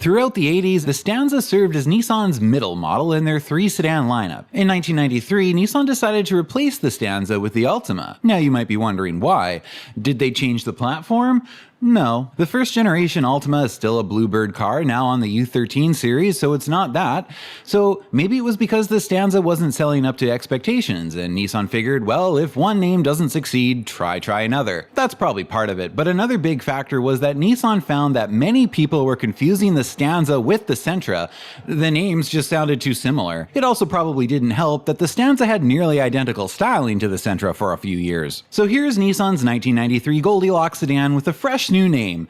Throughout the 80s, the Stanza served as Nissan's middle model in their 3-sedan lineup. In 1993, Nissan decided to replace the Stanza with the Altima. Now you might be wondering why. Did they change the platform? No. The first generation Altima is still a Bluebird car, now on the U13 series, so it's not that. So maybe it was because the Stanza wasn't selling up to expectations, and Nissan figured, well, if one name doesn't succeed, try another. That's probably part of it, but another big factor was that Nissan found that many people were confusing the Stanza with the Sentra. The names just sounded too similar. It also probably didn't help that the Stanza had nearly identical styling to the Sentra for a few years. So here's Nissan's 1993 Goldilocks sedan with a fresh new name.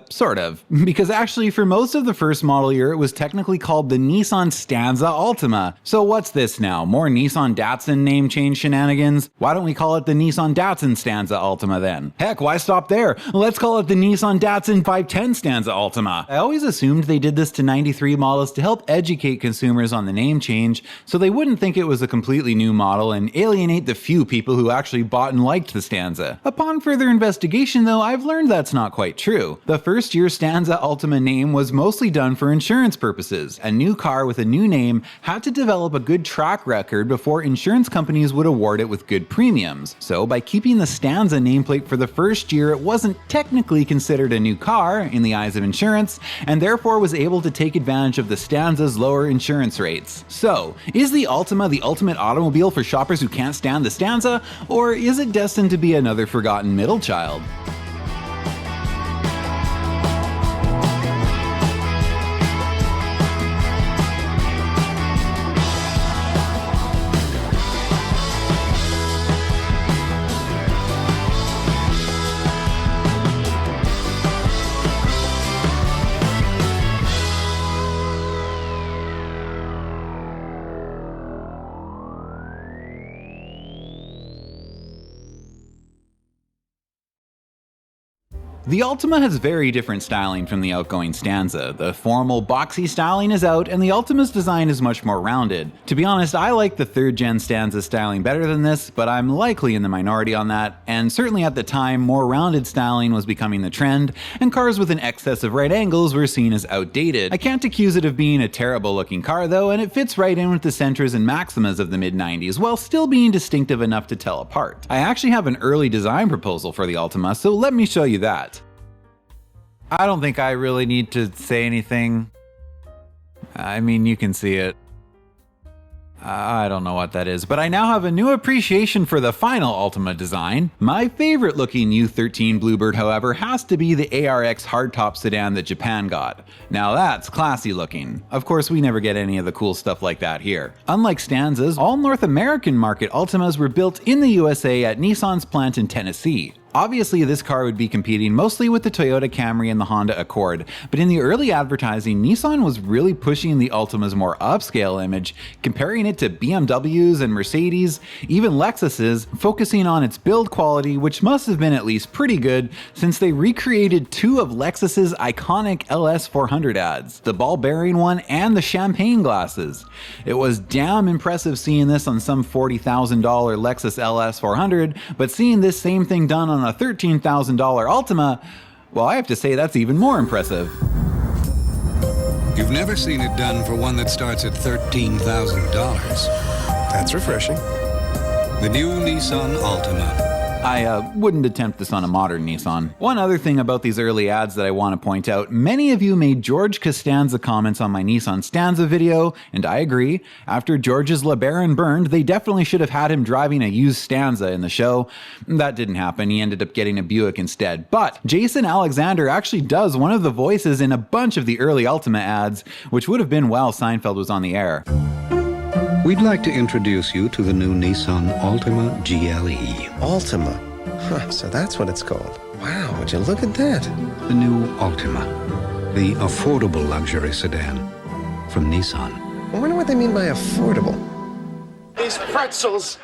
Sort of. Because actually for most of the first model year it was technically called the Nissan Stanza Altima. So what's this now? More Nissan Datsun name change shenanigans? Why don't we call it the Nissan Datsun Stanza Altima then? Heck, why stop there? Let's call it the Nissan Datsun 510 Stanza Altima. I always assumed they did this to 93 models to help educate consumers on the name change so they wouldn't think it was a completely new model and alienate the few people who actually bought and liked the Stanza. Upon further investigation though, I've learned that's not quite true. The first year Stanza Altima name was mostly done for insurance purposes. A new car with a new name had to develop a good track record before insurance companies would award it with good premiums. So by keeping the Stanza nameplate for the first year, it wasn't technically considered a new car in the eyes of insurance, and therefore was able to take advantage of the Stanza's lower insurance rates. So, is the Altima the ultimate automobile for shoppers who can't stand the Stanza, or is it destined to be another forgotten middle child? The Altima has very different styling from the outgoing Stanza. The formal boxy styling is out and the Altima's design is much more rounded. To be honest, I like the 3rd gen Stanza styling better than this, but I'm likely in the minority on that, and certainly at the time more rounded styling was becoming the trend, and cars with an excess of right angles were seen as outdated. I can't accuse it of being a terrible looking car though, and it fits right in with the Sentras and Maximas of the mid-90s while still being distinctive enough to tell apart. I actually have an early design proposal for the Altima, so let me show you that. I don't think I really need to say anything. I mean, you can see it. I don't know what that is, but I now have a new appreciation for the final Altima design. My favorite looking U13 Bluebird, however, has to be the ARX hardtop sedan that Japan got. Now that's classy looking. Of course, we never get any of the cool stuff like that here. Unlike Stanzas, all North American market Altimas were built in the USA at Nissan's plant in Tennessee. Obviously, this car would be competing mostly with the Toyota Camry and the Honda Accord, but in the early advertising, Nissan was really pushing the Altima's more upscale image, comparing it to BMWs and Mercedes, even Lexuses, focusing on its build quality, which must have been at least pretty good since they recreated 2 of Lexus's iconic LS400 ads, the ball bearing one and the champagne glasses. It was damn impressive seeing this on some $40,000 Lexus LS400, but seeing this same thing done on a $13,000 Altima, well, I have to say that's even more impressive. You've never seen it done for one that starts at $13,000. That's refreshing. The new Nissan Altima. I wouldn't attempt this on a modern Nissan. One other thing about these early ads that I want to point out, many of you made George Costanza comments on my Nissan Stanza video, and I agree. After George's LeBaron burned, they definitely should have had him driving a used Stanza in the show. That didn't happen, he ended up getting a Buick instead. But Jason Alexander actually does one of the voices in a bunch of the early Altima ads, which would have been while Seinfeld was on the air. We'd like to introduce you to the new Nissan Altima GLE. Altima? Huh, so that's what it's called. Wow, would you look at that? The new Altima. The affordable luxury sedan from Nissan. I wonder what they mean by affordable. These pretzels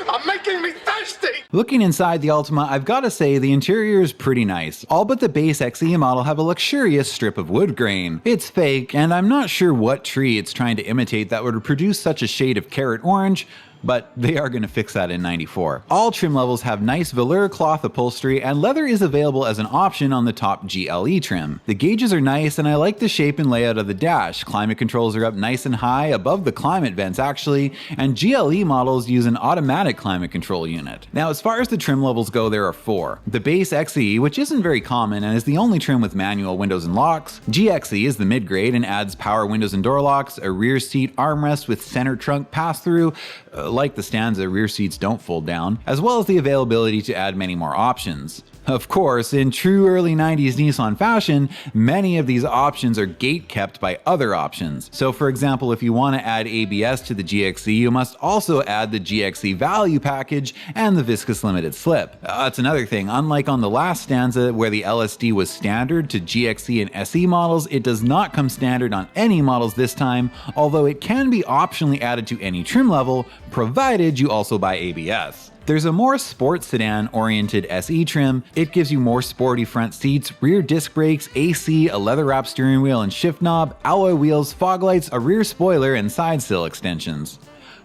are making me thirsty! Looking inside the Altima, I've gotta say the interior is pretty nice. All but the base XE model have a luxurious strip of wood grain. It's fake, and I'm not sure what tree it's trying to imitate that would produce such a shade of carrot orange, but they are going to fix that in 94. All trim levels have nice velour cloth upholstery, and leather is available as an option on the top GLE trim. The gauges are nice, and I like the shape and layout of the dash. Climate controls are up nice and high, above the climate vents actually, and GLE models use an automatic climate control unit. Now as far as the trim levels go, there are 4. The base XE, which isn't very common and is the only trim with manual windows and locks. GXE is the mid-grade and adds power windows and door locks, a rear seat armrest with center trunk pass-through, like the Stanza, rear seats don't fold down, as well as the availability to add many more options. Of course, in true early 90s Nissan fashion, many of these options are gate-kept by other options. So for example, if you want to add ABS to the GXE, you must also add the GXE value package and the viscous limited slip. That's another thing, unlike on the last Stanza where the LSD was standard to GXE and SE models, it does not come standard on any models this time, although it can be optionally added to any trim level, provided you also buy ABS. There's a more sports sedan-oriented SE trim. It gives you more sporty front seats, rear disc brakes, AC, a leather-wrapped steering wheel and shift knob, alloy wheels, fog lights, a rear spoiler, and side sill extensions.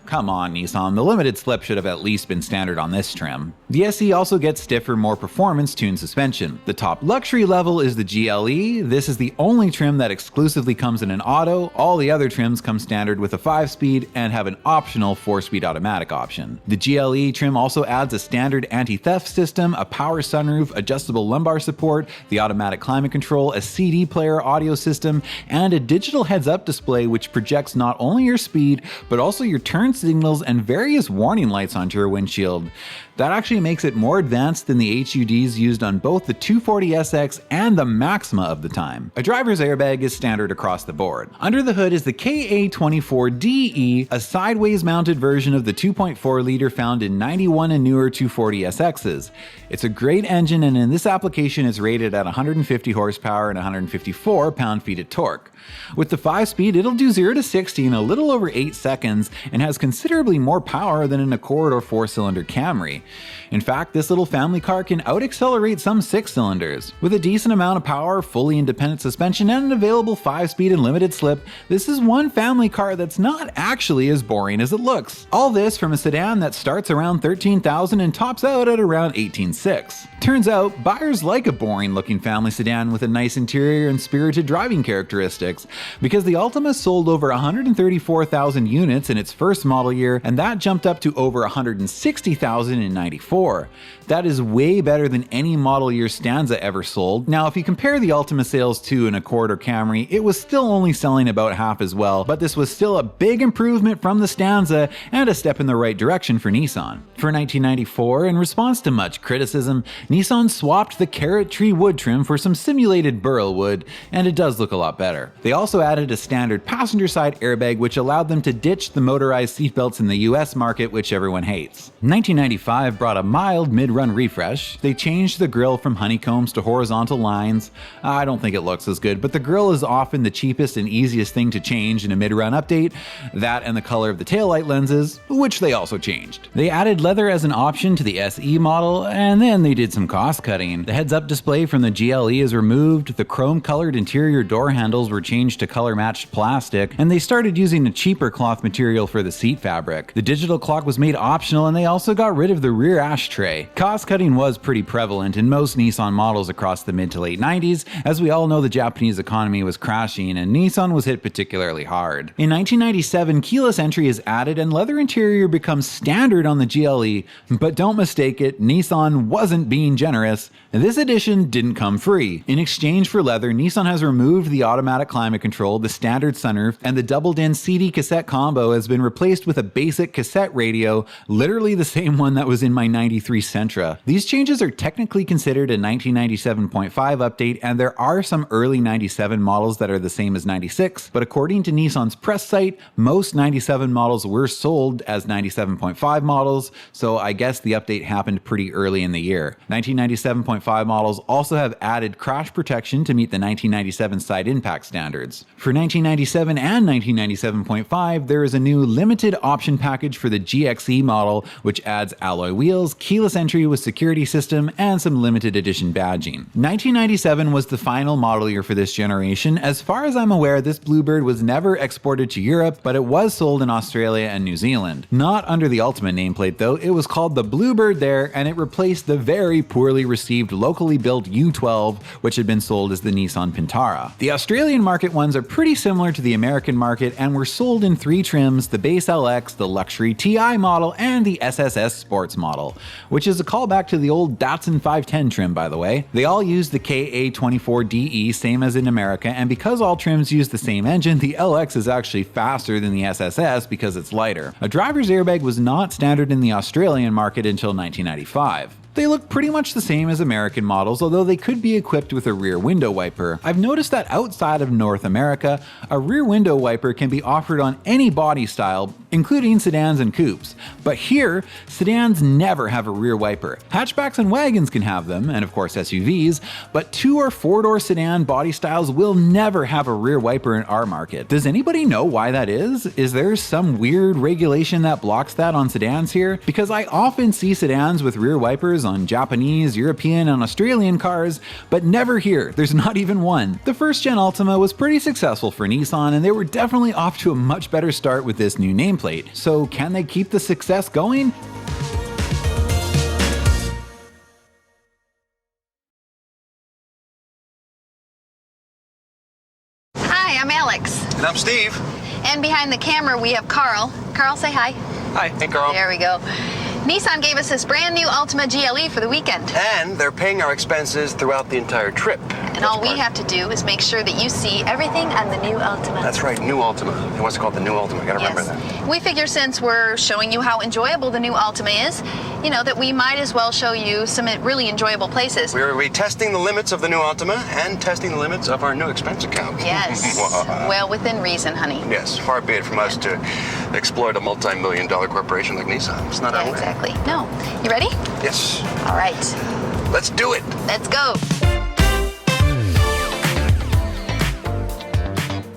Come on, Nissan, the limited slip should have at least been standard on this trim. The SE also gets stiffer, more performance-tuned suspension. The top luxury level is the GLE. This is the only trim that exclusively comes in an auto. All the other trims come standard with a 5-speed and have an optional 4-speed automatic option. The GLE trim also adds a standard anti-theft system, a power sunroof, adjustable lumbar support, the automatic climate control, a CD player audio system, and a digital heads-up display which projects not only your speed, but also your turn signals and various warning lights onto your windshield. That actually makes it more advanced than the HUDs used on both the 240SX and the Maxima of the time. A driver's airbag is standard across the board. Under the hood is the KA24DE, a sideways mounted version of the 2.4 liter found in 91 and newer 240SXs. It's a great engine, and in this application is rated at 150 horsepower and 154 pound-feet of torque. With the 5-speed, it'll do 0 to 60 in a little over 8 seconds and has considerably more power than an Accord or 4-cylinder Camry. In fact, this little family car can out-accelerate some 6-cylinders. With a decent amount of power, fully independent suspension, and an available 5-speed and limited slip, this is one family car that's not actually as boring as it looks. All this from a sedan that starts around $13,000 and tops out at around $18,600. Turns out, buyers like a boring-looking family sedan with a nice interior and spirited driving characteristics, because the Altima sold over 134,000 units in its first model year, and that jumped up to over 160,000 in 94. That is way better than any model year Stanza ever sold. Now, if you compare the Altima sales to an Accord or Camry, it was still only selling about half as well, but this was still a big improvement from the Stanza and a step in the right direction for Nissan. For 1994, in response to much criticism, Nissan swapped the carrot tree wood trim for some simulated burl wood, and it does look a lot better. They also added a standard passenger side airbag which allowed them to ditch the motorized seatbelts in the US market, which everyone hates. 1995 brought a mild mid-run refresh. They changed the grille from honeycombs to horizontal lines. I don't think it looks as good, but the grille is often the cheapest and easiest thing to change in a mid-run update. That and the color of the taillight lenses, which they also changed. They added leather as an option to the SE model, and then they did some cost cutting. The heads-up display from the GLE is removed, the chrome-colored interior door handles were changed to color-matched plastic, and they started using a cheaper cloth material for the seat fabric. The digital clock was made optional, and they also got rid of the rear ashtray. Cost cutting was pretty prevalent in most Nissan models across the mid to late 90s. As we all know, the Japanese economy was crashing, and Nissan was hit particularly hard. In 1997, keyless entry is added and leather interior becomes standard on the GLE, but don't mistake it, Nissan wasn't being generous. This edition didn't come free. In exchange for leather, Nissan has removed the automatic climate control, the standard sunroof, and the doubled-in CD cassette combo has been replaced with a basic cassette radio, literally the same one that was in my 93 Sentra. These changes are technically considered a 1997.5 update, and there are some early 97 models that are the same as 96, but according to Nissan's press site, most 97 models were sold as 97.5 models, so I guess the update happened pretty early in the year. 1997.5 models also have added crash protection to meet the 1997 side impact standards. For 1997 and 1997.5, there is a new limited option package for the GXE model, which adds alloy alloy wheels, keyless entry with security system, and some limited edition badging. 1997 was the final model year for this generation. As far as I'm aware, this Bluebird was never exported to Europe, but it was sold in Australia and New Zealand. Not under the Altima nameplate though, it was called the Bluebird there, and it replaced the very poorly received locally built U12, which had been sold as the Nissan Pintara. The Australian market ones are pretty similar to the American market and were sold in 3 trims: the base LX, the luxury TI model, and the SSS Sports model, which is a callback to the old Datsun 510 trim, by the way. They all use the KA24DE, same as in America, and because all trims use the same engine, the LX is actually faster than the SSS because it's lighter. A driver's airbag was not standard in the Australian market until 1995. They look pretty much the same as American models, although they could be equipped with a rear window wiper. I've noticed that outside of North America, a rear window wiper can be offered on any body style, including sedans and coupes. But here, sedans never have a rear wiper. Hatchbacks and wagons can have them, and of course SUVs, but 2 or 4-door sedan body styles will never have a rear wiper in our market. Does anybody know why that is? Is there some weird regulation that blocks that on sedans here? Because I often see sedans with rear wipers on Japanese, European, and Australian cars, but never here. There's not even one. The first gen Altima was pretty successful for Nissan, and they were definitely off to a much better start with this new nameplate. So can they keep the success going? Hi, I'm Alex. And I'm Steve. And behind the camera we have Carl. Carl, say hi. Hi. Hey, Carl. There we go. Nissan gave us this brand new Altima GLE for the weekend. And they're paying our expenses throughout the entire trip. And all we have to do is make sure that you see everything on the new Altima. That's right, new Altima. They want to call it the new Altima. Gotta remember that. We figure since we're showing you how enjoyable the new Altima is, you know, that we might as well show you some really enjoyable places. We're retesting the limits of the new Altima and testing the limits of our new expense account. Yes. Well, within reason, honey. Yes, far be it from us to exploit a multi-million-dollar corporation like Nissan. It's not our way. Exactly. No. You ready? Yes. All right. Let's do it. Let's go.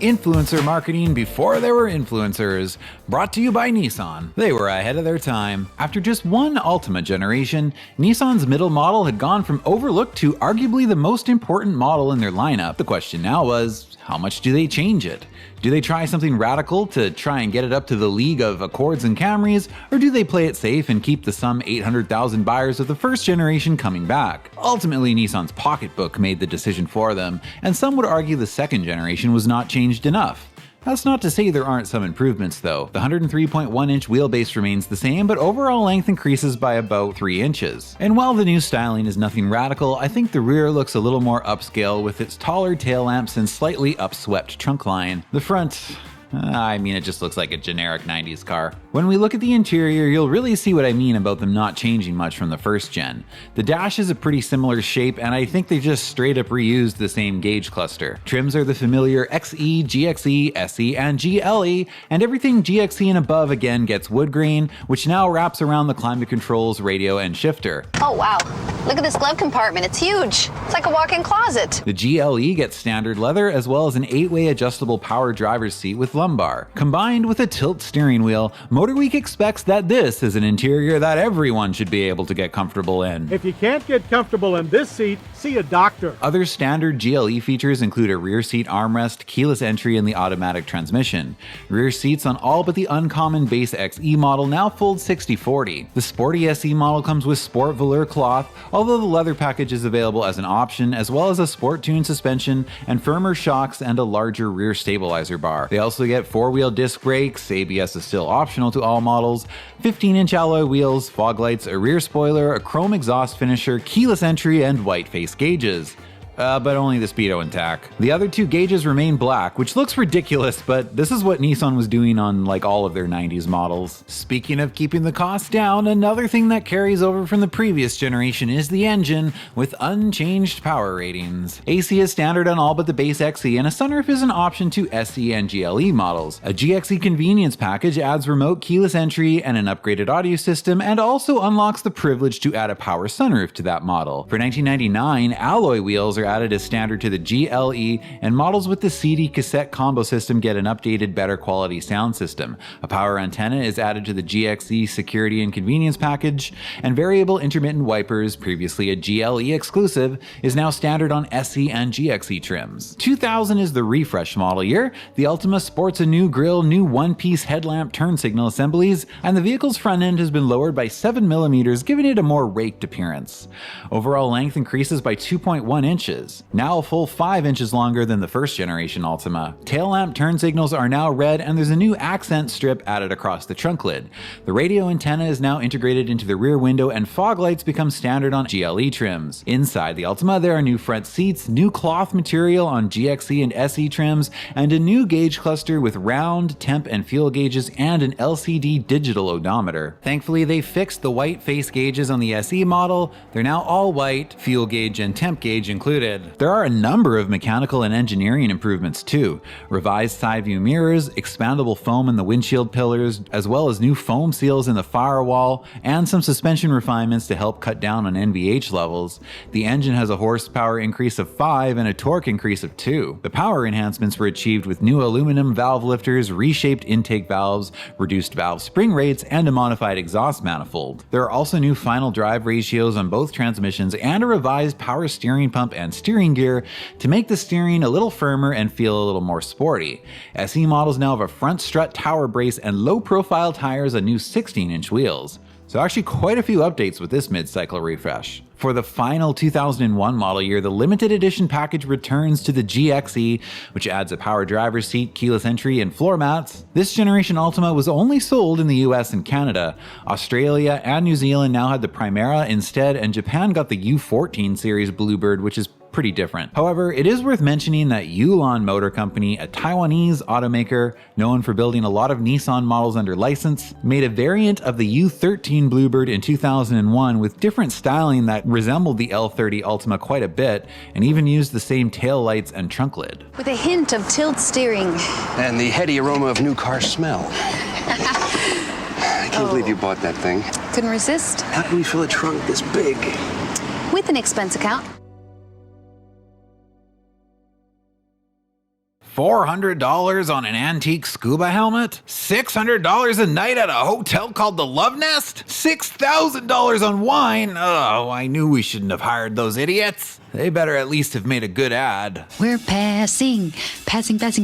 Influencer marketing before there were influencers, brought to you by Nissan. They were ahead of their time. After just one Altima generation, Nissan's middle model had gone from overlooked to arguably the most important model in their lineup. The question now was, how much do they change it? Do they try something radical to try and get it up to the league of Accords and Camrys, or do they play it safe and keep the some 800,000 buyers of the first generation coming back? Ultimately, Nissan's pocketbook made the decision for them, and some would argue the second generation was not changed enough. That's not to say there aren't some improvements though. The 103.1-inch wheelbase remains the same, but overall length increases by about 3 inches. And while the new styling is nothing radical, I think the rear looks a little more upscale with its taller tail lamps and slightly upswept trunk line. The front, it just looks like a generic 90s car. When we look at the interior, you'll really see what I mean about them not changing much from the first gen. The dash is a pretty similar shape, and I think they just straight up reused the same gauge cluster. Trims are the familiar XE, GXE, SE, and GLE, and everything GXE and above again gets wood grain, which now wraps around the climate controls, radio, and shifter. Oh wow, look at this glove compartment, it's huge. It's like a walk-in closet. The GLE gets standard leather as well as an 8-way adjustable power driver's seat with lumbar. Combined with a tilt steering wheel, MotorWeek expects that this is an interior that everyone should be able to get comfortable in. If you can't get comfortable in this seat, see a doctor. Other standard GLE features include a rear seat armrest, keyless entry, and the automatic transmission. Rear seats on all but the uncommon base XE model now fold 60/40. The sporty SE model comes with sport velour cloth, although the leather package is available as an option, as well as a sport tune suspension and firmer shocks and a larger rear stabilizer bar. They also get 4-wheel disc brakes, ABS is still optional to all models, 15-inch alloy wheels, fog lights, a rear spoiler, a chrome exhaust finisher, keyless entry, and white face gauges. But only the speedo and tack. The other 2 gauges remain black, which looks ridiculous, but this is what Nissan was doing on like all of their 90s models. Speaking of keeping the cost down, another thing that carries over from the previous generation is the engine, with unchanged power ratings. AC is standard on all but the base XE, and a sunroof is an option to SE and GLE models. A GXE convenience package adds remote keyless entry and an upgraded audio system, and also unlocks the privilege to add a power sunroof to that model. For $1999, alloy wheels are added as standard to the GLE, and models with the CD cassette combo system get an updated, better quality sound system. A power antenna is added to the GXE security and convenience package, and variable intermittent wipers, previously a GLE exclusive, is now standard on SE and GXE trims. 2000 is the refresh model year. The Altima sports a new grille, new one-piece headlamp turn signal assemblies, and the vehicle's front end has been lowered by 7mm, giving it a more raked appearance. Overall length increases by 2.1 inches, now a full 5 inches longer than the first generation Altima. Tail lamp turn signals are now red, and there's a new accent strip added across the trunk lid. The radio antenna is now integrated into the rear window, and fog lights become standard on GLE trims. Inside the Altima, there are new front seats, new cloth material on GXE and SE trims, and a new gauge cluster with round, temp, and fuel gauges and an LCD digital odometer. Thankfully, they fixed the white face gauges on the SE model. They're now all white, fuel gauge and temp gauge included. There are a number of mechanical and engineering improvements too. Revised side view mirrors, expandable foam in the windshield pillars, as well as new foam seals in the firewall, and some suspension refinements to help cut down on NVH levels. The engine has a horsepower increase of 5 and a torque increase of 2. The power enhancements were achieved with new aluminum valve lifters, reshaped intake valves, reduced valve spring rates, and a modified exhaust manifold. There are also new final drive ratios on both transmissions and a revised power steering pump and steering gear to make the steering a little firmer and feel a little more sporty. SE models now have a front strut tower brace and low-profile tires on new 16-inch wheels. So actually quite a few updates with this mid-cycle refresh. For the final 2001 model year, the limited edition package returns to the GXE, which adds a power driver's seat, keyless entry, and floor mats. This generation Altima was only sold in the US and Canada. Australia and New Zealand now had the Primera instead, and Japan got the U14 series Bluebird, which is pretty different. However, it is worth mentioning that Yulon Motor Company, a Taiwanese automaker known for building a lot of Nissan models under license, made a variant of the U13 Bluebird in 2001 with different styling that resembled the L30 Altima quite a bit, and even used the same tail lights and trunk lid. With a hint of tilt steering. And the heady aroma of new car smell. I can't believe you bought that thing. Couldn't resist. How can we fill a trunk this big? With an expense account. $400 on an antique scuba helmet? $600 a night at a hotel called the Love Nest? $6,000 on wine? Oh, I knew we shouldn't have hired those idiots. They better at least have made a good ad. We're passing. Passing. Curse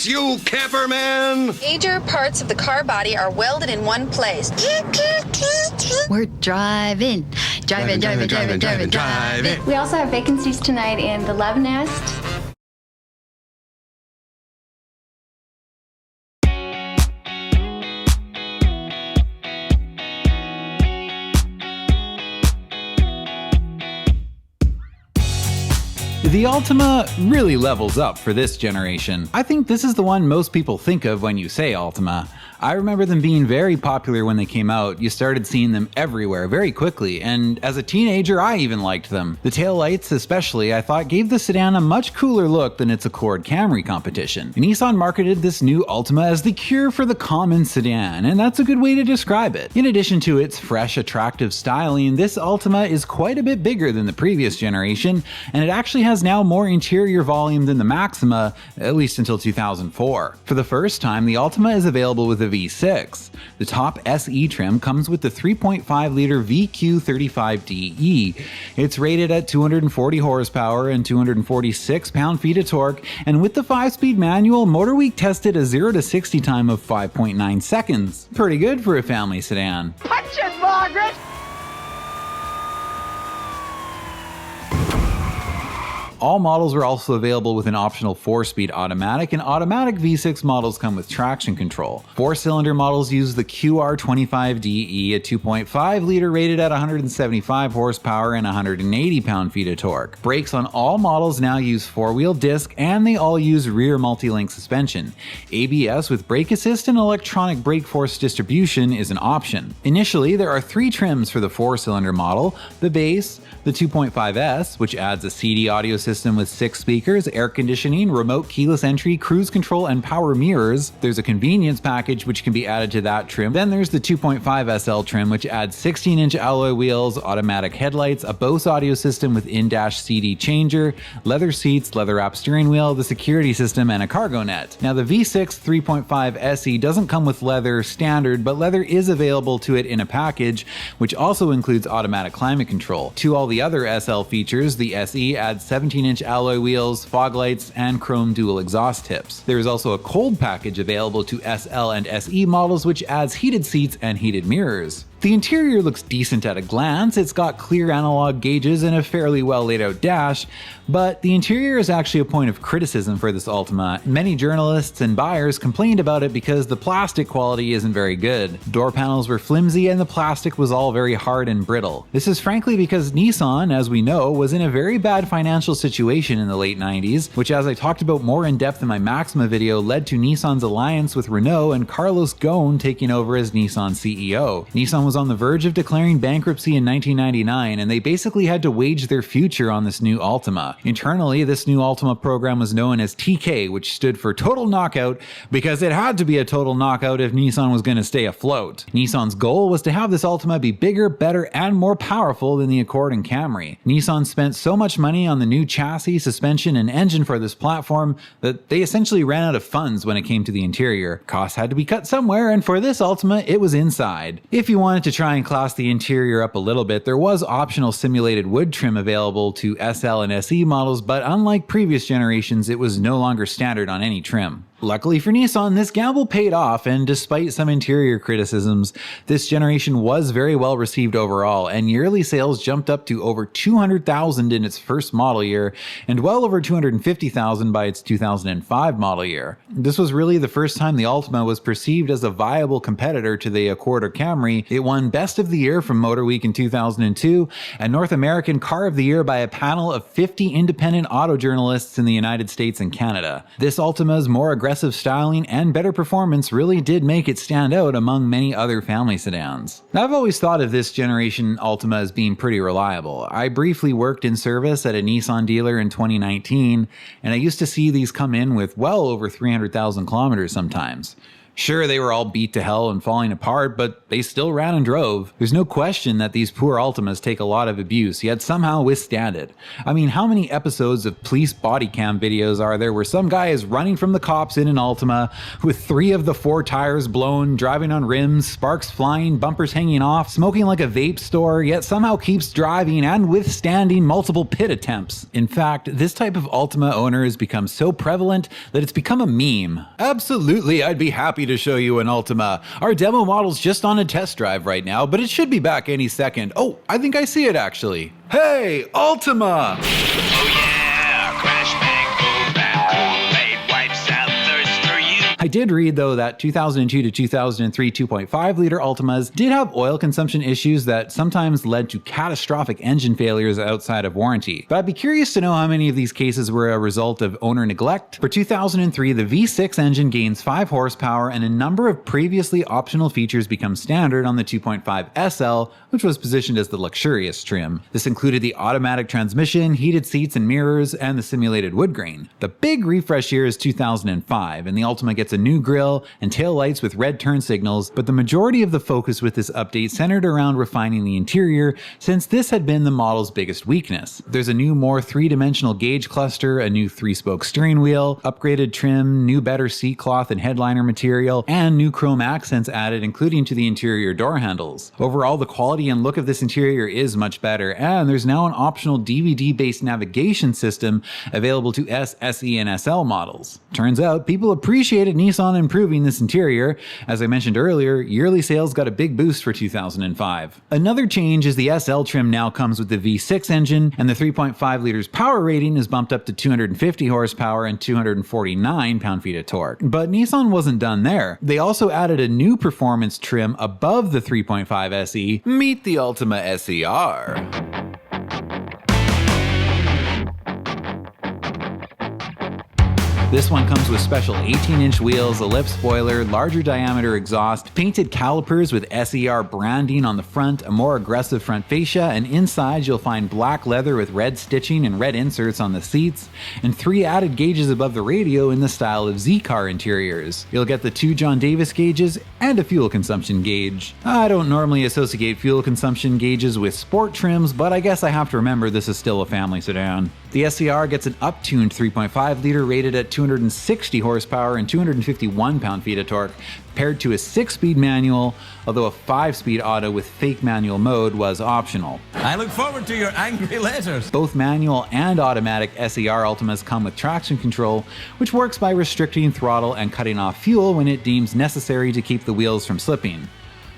you, camperman! Major parts of the car body are welded in one place. We're driving. We also have vacancies tonight in the Love Nest. The Altima really levels up for this generation. I think this is the one most people think of when you say Altima. I remember them being very popular when they came out. You started seeing them everywhere very quickly, and as a teenager I even liked them. The taillights especially, I thought, gave the sedan a much cooler look than its Accord Camry competition. Nissan marketed this new Altima as the cure for the common sedan, and that's a good way to describe it. In addition to its fresh, attractive styling, this Altima is quite a bit bigger than the previous generation, and it actually has now more interior volume than the Maxima, at least until 2004. For the first time, the Altima is available with a V6. The top SE trim comes with the 3.5-liter VQ35DE. It's rated at 240 horsepower and 246 pound-feet of torque, and with the 5-speed manual, MotorWeek tested a 0 to 60 time of 5.9 seconds. Pretty good for a family sedan. Punch it, Margaret! All models are also available with an optional 4-speed automatic, and automatic V6 models come with traction control. 4-cylinder models use the QR25DE, a 2.5-liter rated at 175 horsepower and 180 pound-feet of torque. Brakes on all models now use 4-wheel disc, and they all use rear multi-link suspension. ABS with brake assist and electronic brake force distribution is an option. Initially, there are 3 trims for the 4-cylinder model: the base, The 2.5S, which adds a CD audio system with 6 speakers, air conditioning, remote keyless entry, cruise control, and power mirrors. There's a convenience package which can be added to that trim. Then there's the 2.5 SL trim, which adds 16-inch alloy wheels, automatic headlights, a Bose audio system with in-dash CD changer, leather seats, leather-wrapped steering wheel, the security system, and a cargo net. Now the V6 3.5 SE doesn't come with leather standard, but leather is available to it in a package, which also includes automatic climate control. To all the other SL features, the SE adds 17-inch alloy wheels, fog lights, and chrome dual exhaust tips. There is also a cold package available to SL and SE models, which adds heated seats and heated mirrors. The interior looks decent at a glance. It's got clear analog gauges and a fairly well laid out dash, but the interior is actually a point of criticism for this Altima. Many journalists and buyers complained about it because the plastic quality isn't very good. Door panels were flimsy and the plastic was all very hard and brittle. This is frankly because Nissan, as we know, was in a very bad financial situation in the late 90s, which, as I talked about more in depth in my Maxima video, led to Nissan's alliance with Renault and Carlos Ghosn taking over as Nissan CEO. Nissan was on the verge of declaring bankruptcy in 1999, and they basically had to wage their future on this new Altima. Internally, this new Altima program was known as TK, which stood for Total Knockout, because it had to be a total knockout if Nissan was going to stay afloat. Nissan's goal was to have this Altima be bigger, better, and more powerful than the Accord and Camry. Nissan spent so much money on the new chassis, suspension, and engine for this platform that they essentially ran out of funds when it came to the interior. Costs had to be cut somewhere, and for this Altima, it was inside. If you wanted to try and class the interior up a little bit, there was optional simulated wood trim available to SL and SE models, but unlike previous generations, it was no longer standard on any trim. Luckily for Nissan, this gamble paid off, and despite some interior criticisms, this generation was very well received overall, and yearly sales jumped up to over 200,000 in its first model year, and well over 250,000 by its 2005 model year. This was really the first time the Altima was perceived as a viable competitor to the Accord or Camry. It won Best of the Year from Motor Week in 2002, and North American Car of the Year by a panel of 50 independent auto journalists in the United States and Canada. This Altima's more aggressive styling and better performance really did make it stand out among many other family sedans. Now, I've always thought of this generation Altima as being pretty reliable. I briefly worked in service at a Nissan dealer in 2019, and I used to see these come in with well over 300,000 kilometers sometimes. Sure, they were all beat to hell and falling apart, but they still ran and drove. There's no question that these poor Altimas take a lot of abuse, yet somehow withstand it. I mean, how many episodes of police body cam videos are there where some guy is running from the cops in an Altima with 3 of the 4 tires blown, driving on rims, sparks flying, bumpers hanging off, smoking like a vape store, yet somehow keeps driving and withstanding multiple pit attempts? In fact, this type of Altima owner has become so prevalent that it's become a meme. Absolutely, I'd be happy to show you an Altima. Our demo model's just on a test drive right now, but it should be back any second. Oh, I think I see it actually. Hey, Altima! Oh yeah, crash bang, boom bang, Kool-Aid wipes out thirst for you. I did read though that 2002 to 2003 2.5 liter Altimas did have oil consumption issues that sometimes led to catastrophic engine failures outside of warranty. But I'd be curious to know how many of these cases were a result of owner neglect. For 2003, the V6 engine gains 5 horsepower and a number of previously optional features become standard on the 2.5 SL, which was positioned as the luxurious trim. This included the automatic transmission, heated seats and mirrors, and the simulated wood grain. The big refresh year is 2005, and the Altima gets a new grille and tail lights with red turn signals, but the majority of the focus with this update centered around refining the interior, since this had been the model's biggest weakness. There's a new, more 3-dimensional gauge cluster, a new 3-spoke steering wheel, upgraded trim, new better seat cloth and headliner material, and new chrome accents added, including to the interior door handles. Overall, the quality and look of this interior is much better, and there's now an optional DVD-based navigation system available to S, SE, and SL models. Turns out, people appreciated Nissan improving this interior. As I mentioned earlier, yearly sales got a big boost for 2005. Another change is the SL trim now comes with the V6 engine, and the 3.5 liters power rating is bumped up to 250 horsepower and 249 pound-feet of torque. But Nissan wasn't done there. They also added a new performance trim above the 3.5 SE. Meet the Altima SER. This one comes with special 18-inch wheels, a lip spoiler, larger diameter exhaust, painted calipers with SER branding on the front, a more aggressive front fascia, and inside you'll find black leather with red stitching and red inserts on the seats, and 3 added gauges above the radio in the style of Z-Car interiors. You'll get the 2 John Davis gauges and a fuel consumption gauge. I don't normally associate fuel consumption gauges with sport trims, but I guess I have to remember this is still a family sedan. The SER gets an up-tuned 3.5 liter rated at 260 horsepower and 251 pound-feet of torque, paired to a 6-speed manual, although a 5-speed auto with fake manual mode was optional. I look forward to your angry letters. Both manual and automatic SER Altimas come with traction control, which works by restricting throttle and cutting off fuel when it deems necessary to keep the wheels from slipping.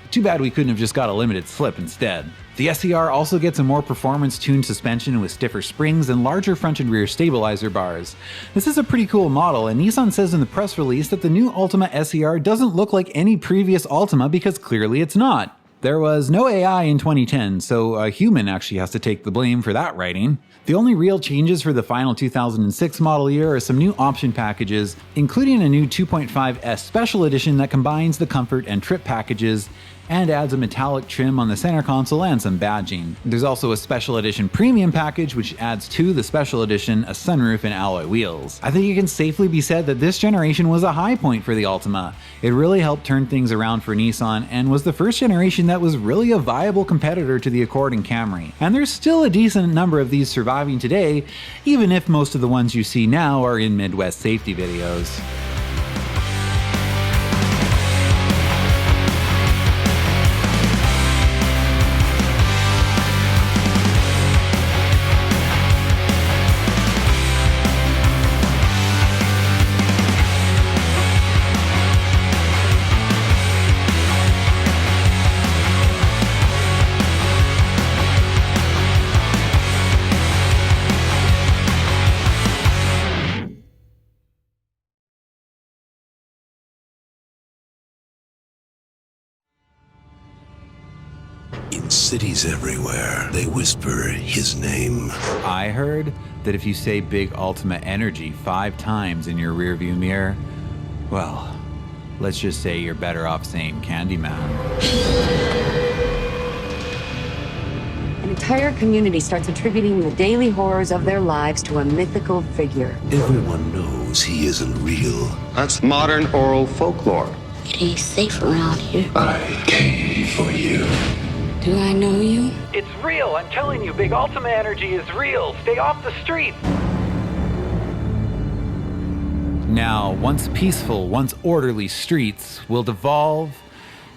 Too bad we couldn't have just got a limited slip instead. The SER also gets a more performance-tuned suspension with stiffer springs and larger front and rear stabilizer bars. This is a pretty cool model, and Nissan says in the press release that the new Altima SER doesn't look like any previous Altima because clearly it's not. There was no AI in 2010, so a human actually has to take the blame for that writing. The only real changes for the final 2006 model year are some new option packages, including a new 2.5S Special Edition that combines the comfort and trip packages and adds a metallic trim on the center console and some badging. There's also a Special Edition Premium package which adds to the Special Edition a sunroof and alloy wheels. I think it can safely be said that this generation was a high point for the Altima. It really helped turn things around for Nissan and was the first generation that was really a viable competitor to the Accord and Camry. And there's still a decent number of these surviving today, even if most of the ones you see now are in Midwest safety videos. In cities everywhere, they whisper his name. I heard that if you say Big Altima Energy 5 times in your rearview mirror, well, let's just say you're better off saying Candyman. An entire community starts attributing the daily horrors of their lives to a mythical figure. Everyone knows he isn't real. That's modern oral folklore. It ain't safe around here. I came for you. Do I know you? It's real, I'm telling you, Big Altima Energy is real. Stay off the streets. Now, once peaceful, once orderly streets will devolve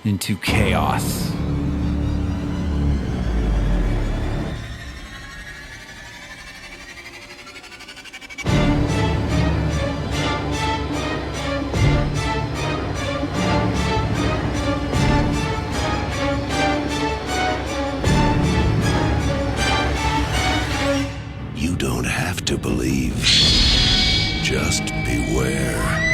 into chaos. You don't have to believe. Just beware.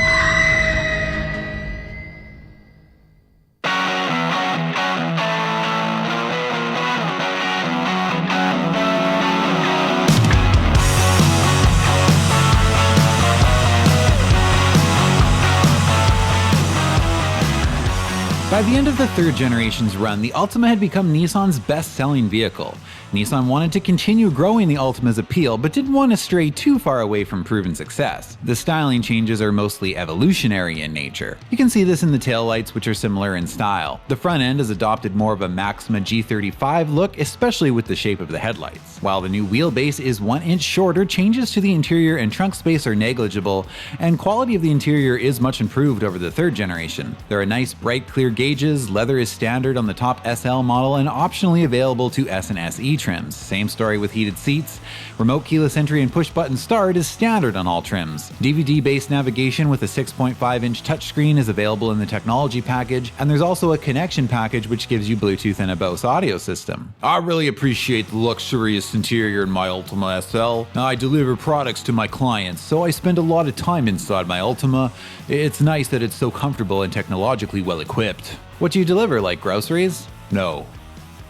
By the end of the third generation's run, the Altima had become Nissan's best-selling vehicle. Nissan wanted to continue growing the Altima's appeal, but didn't want to stray too far away from proven success. The styling changes are mostly evolutionary in nature. You can see this in the taillights, which are similar in style. The front end has adopted more of a Maxima G35 look, especially with the shape of the headlights. While the new wheelbase is 1 inch shorter, changes to the interior and trunk space are negligible, and quality of the interior is much improved over the third generation. There are nice bright clear gauges, leather is standard on the top SL model and optionally available to S and SE trims. Same story with heated seats. Remote keyless entry and push button start is standard on all trims. DVD-based navigation with a 6.5-inch touchscreen is available in the technology package, and there's also a connection package which gives you Bluetooth and a Bose audio system. I really appreciate the luxurious interior in my Altima SL. I deliver products to my clients, so I spend a lot of time inside my Altima. It's nice that it's so comfortable and technologically well equipped. What do you deliver, like groceries? No.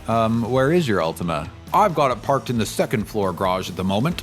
Where is your Altima? I've got it parked in the second floor garage at the moment.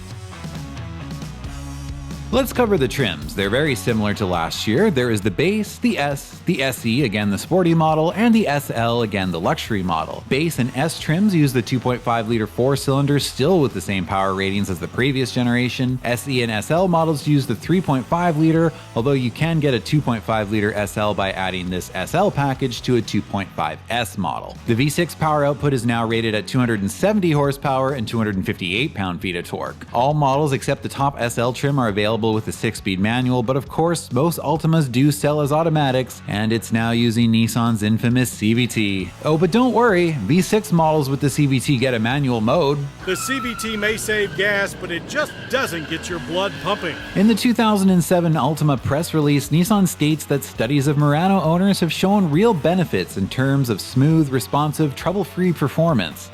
Let's cover the trims. They're very similar to last year. There is the base, the S, the SE, again the sporty model, and the SL, again the luxury model. Base and S trims use the 2.5-liter 4-cylinder, still with the same power ratings as the previous generation. SE and SL models use the 3.5-liter, although you can get a 2.5-liter SL by adding this SL package to a 2.5S model. The V6 power output is now rated at 270 horsepower and 258 pound-feet of torque. All models except the top SL trim are available with a 6-speed manual, but of course most Altimas do sell as automatics, and it's now using Nissan's infamous CVT. Oh, but don't worry, V6 models with the CVT get a manual mode. The CVT may save gas, but it just doesn't get your blood pumping. In the 2007 Altima press release, Nissan states that studies of Murano owners have shown real benefits in terms of smooth, responsive, trouble-free performance.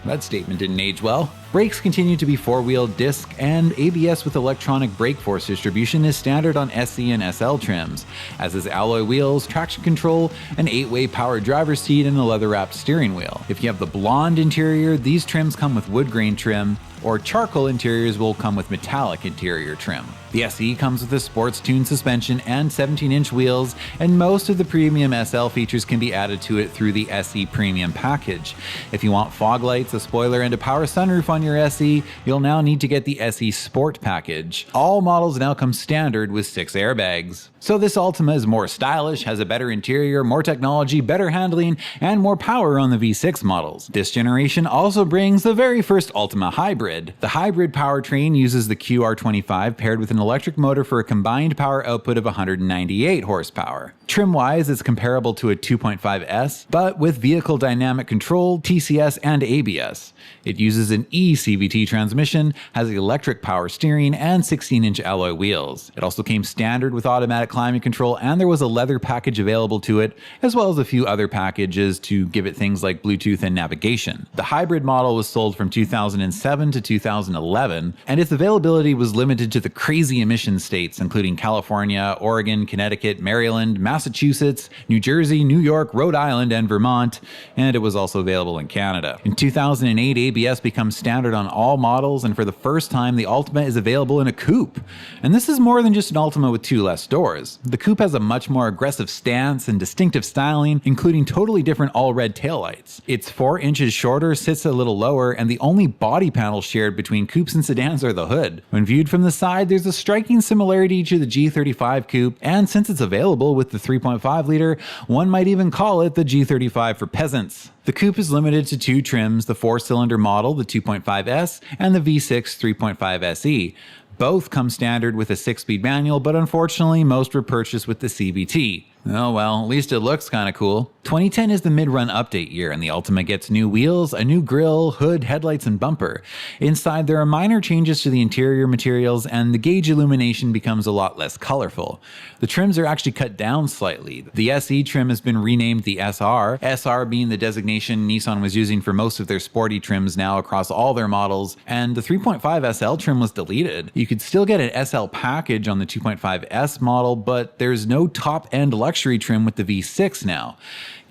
That statement didn't age well. Brakes continue to be 4-wheel disc, and ABS with electronic brake force distribution is standard on SE and SL trims, as is alloy wheels, traction control, an 8-way powered driver's seat, and a leather-wrapped steering wheel. If you have the blonde interior, these trims come with wood grain trim, or charcoal interiors will come with metallic interior trim. The SE comes with a sports-tuned suspension and 17-inch wheels, and most of the premium SL features can be added to it through the SE Premium package. If you want fog lights, a spoiler, and a power sunroof on your SE, you'll now need to get the SE Sport package. All models now come standard with 6 airbags. So this Altima is more stylish, has a better interior, more technology, better handling, and more power on the V6 models. This generation also brings the very first Altima Hybrid. The hybrid powertrain uses the QR25 paired with an electric motor for a combined power output of 198 horsepower. Trim-wise, it's comparable to a 2.5S, but with vehicle dynamic control, TCS, and ABS. It uses an eCVT transmission, has electric power steering, and 16-inch alloy wheels. It also came standard with automatic climate control, and there was a leather package available to it, as well as a few other packages to give it things like Bluetooth and navigation. The hybrid model was sold from 2007 to 2011, and its availability was limited to the crazy emission states, including California, Oregon, Connecticut, Maryland, Massachusetts, New Jersey, New York, Rhode Island, and Vermont, and it was also available in Canada. In 2008, ABS becomes standard on all models, and for the first time, the Altima is available in a coupe. And this is more than just an Altima with 2 less doors. The coupe has a much more aggressive stance and distinctive styling, including totally different all-red taillights. It's 4 inches shorter, sits a little lower, and the only body panel shared between coupes and sedans are the hood. When viewed from the side, there's a striking similarity to the G35 coupe, and since it's available with the 3.5-liter, one might even call it the G35 for peasants. The coupe is limited to 2 trims, the 4-cylinder model, the 2.5S, and the V6 3.5 SE. Both come standard with a 6-speed manual, but unfortunately most were purchased with the CVT. Oh well, at least it looks kinda cool. 2010 is the mid-run update year, and the Altima gets new wheels, a new grille, hood, headlights, and bumper. Inside, there are minor changes to the interior materials, and the gauge illumination becomes a lot less colorful. The trims are actually cut down slightly. The SE trim has been renamed the SR, SR being the designation Nissan was using for most of their sporty trims now across all their models, and the 3.5 SL trim was deleted. You could still get an SL package on the 2.5S model, but there's no top-end luxury trim with the V6 now.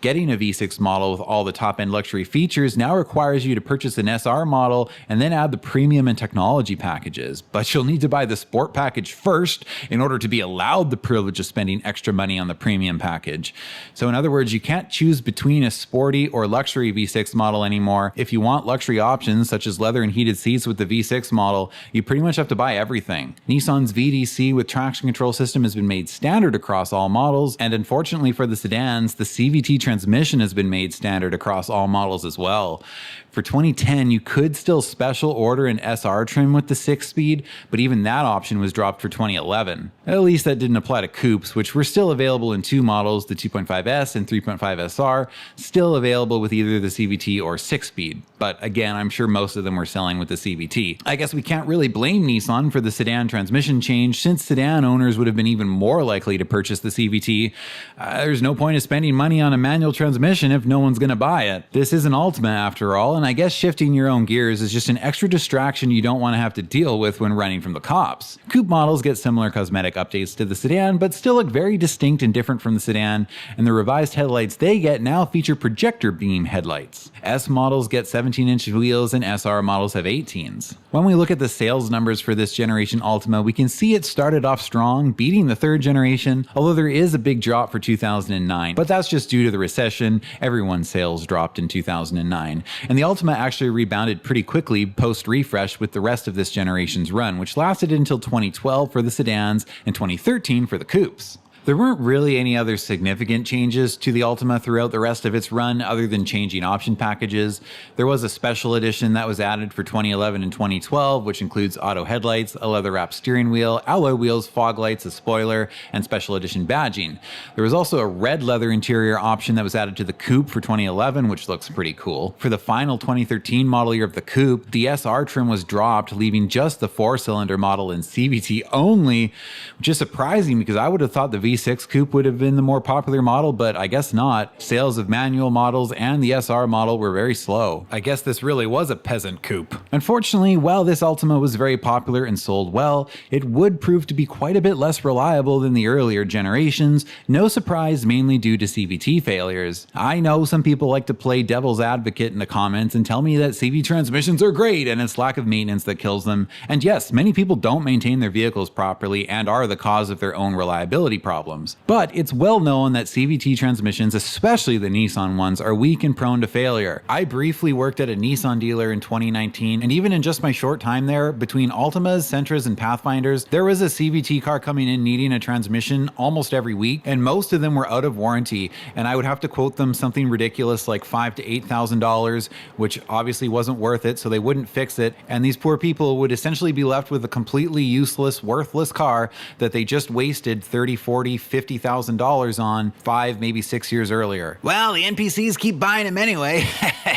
Getting a V6 model with all the top-end luxury features now requires you to purchase an SR model and then add the premium and technology packages, but you'll need to buy the sport package first in order to be allowed the privilege of spending extra money on the premium package. So in other words, you can't choose between a sporty or luxury V6 model anymore. If you want luxury options such as leather and heated seats with the V6 model, you pretty much have to buy everything. Nissan's VDC with traction control system has been made standard across all models, and unfortunately for the sedans, the CVT transmission has been made standard across all models as well. For 2010, you could still special order an SR trim with the 6-speed, but even that option was dropped for 2011. At least that didn't apply to coupes, which were still available in 2 models, the 2.5S and 3.5 SR, still available with either the CVT or 6-speed. But again, I'm sure most of them were selling with the CVT. I guess we can't really blame Nissan for the sedan transmission change, since sedan owners would have been even more likely to purchase the CVT. There's no point in spending money on a manual manual transmission if no one's gonna buy it. This is an Altima after all, and I guess shifting your own gears is just an extra distraction you don't want to have to deal with when running from the cops. Coupe models get similar cosmetic updates to the sedan, but still look very distinct and different from the sedan, and the revised headlights they get now feature projector beam headlights. S models get 17-inch wheels and SR models have 18s. When we look at the sales numbers for this generation Altima, we can see it started off strong, beating the third generation, although there is a big drop for 2009, but that's just due to the recession. Everyone's sales dropped in 2009, and the Altima actually rebounded pretty quickly post-refresh with the rest of this generation's run, which lasted until 2012 for the sedans and 2013 for the coupes. There weren't really any other significant changes to the Altima throughout the rest of its run other than changing option packages. There was a special edition that was added for 2011 and 2012, which includes auto headlights, a leather-wrapped steering wheel, alloy wheels, fog lights, a spoiler, and special edition badging. There was also a red leather interior option that was added to the coupe for 2011, which looks pretty cool. For the final 2013 model year of the coupe, the SR trim was dropped, leaving just the 4-cylinder model in CVT only, which is surprising because I would have thought the V6 coupe would have been the more popular model, but I guess not. Sales of manual models and the SR model were very slow. I guess this really was a peasant coupe. Unfortunately, while this Altima was very popular and sold well, it would prove to be quite a bit less reliable than the earlier generations, no surprise mainly due to CVT failures. I know some people like to play devil's advocate in the comments and tell me that CV transmissions are great and it's lack of maintenance that kills them, and yes, many people don't maintain their vehicles properly and are the cause of their own reliability problems. But it's well known that CVT transmissions, especially the Nissan ones, are weak and prone to failure. I briefly worked at a Nissan dealer in 2019, and even in just my short time there, between Altimas, Sentras, and Pathfinders, there was a CVT car coming in needing a transmission almost every week, and most of them were out of warranty, and I would have to quote them something ridiculous like $5,000 to $8,000, which obviously wasn't worth it, so they wouldn't fix it, and these poor people would essentially be left with a completely useless, worthless car that they just wasted $30,000, $40,000, $50,000 on 5, maybe 6 years earlier. Well, the NPCs keep buying them anyway.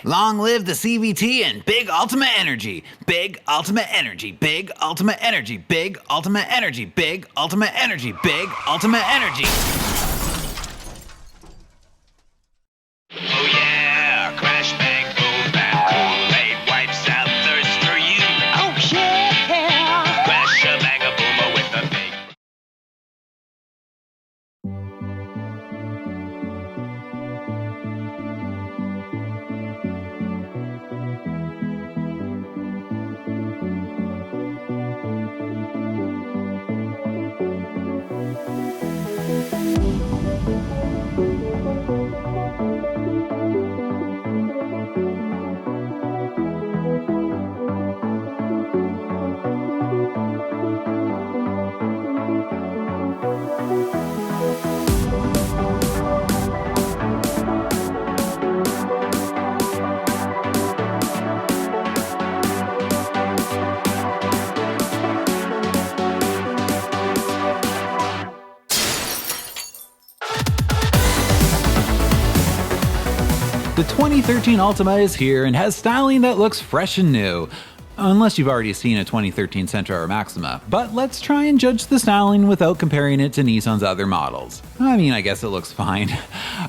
Long live the CVT and big Altima Energy. Big Altima Energy. Big Altima Energy. Big Altima Energy. Big Altima Energy. Big Altima Energy. Oh yeah, crash bang boom bam, Kool-Aid wipes out thirst for you. Oh yeah, crash a bang a boomer with a big. The 2013 Altima is here and has styling that looks fresh and new. Unless you've already seen a 2013 Sentra or Maxima, but let's try and judge the styling without comparing it to Nissan's other models. I mean, I guess it looks fine.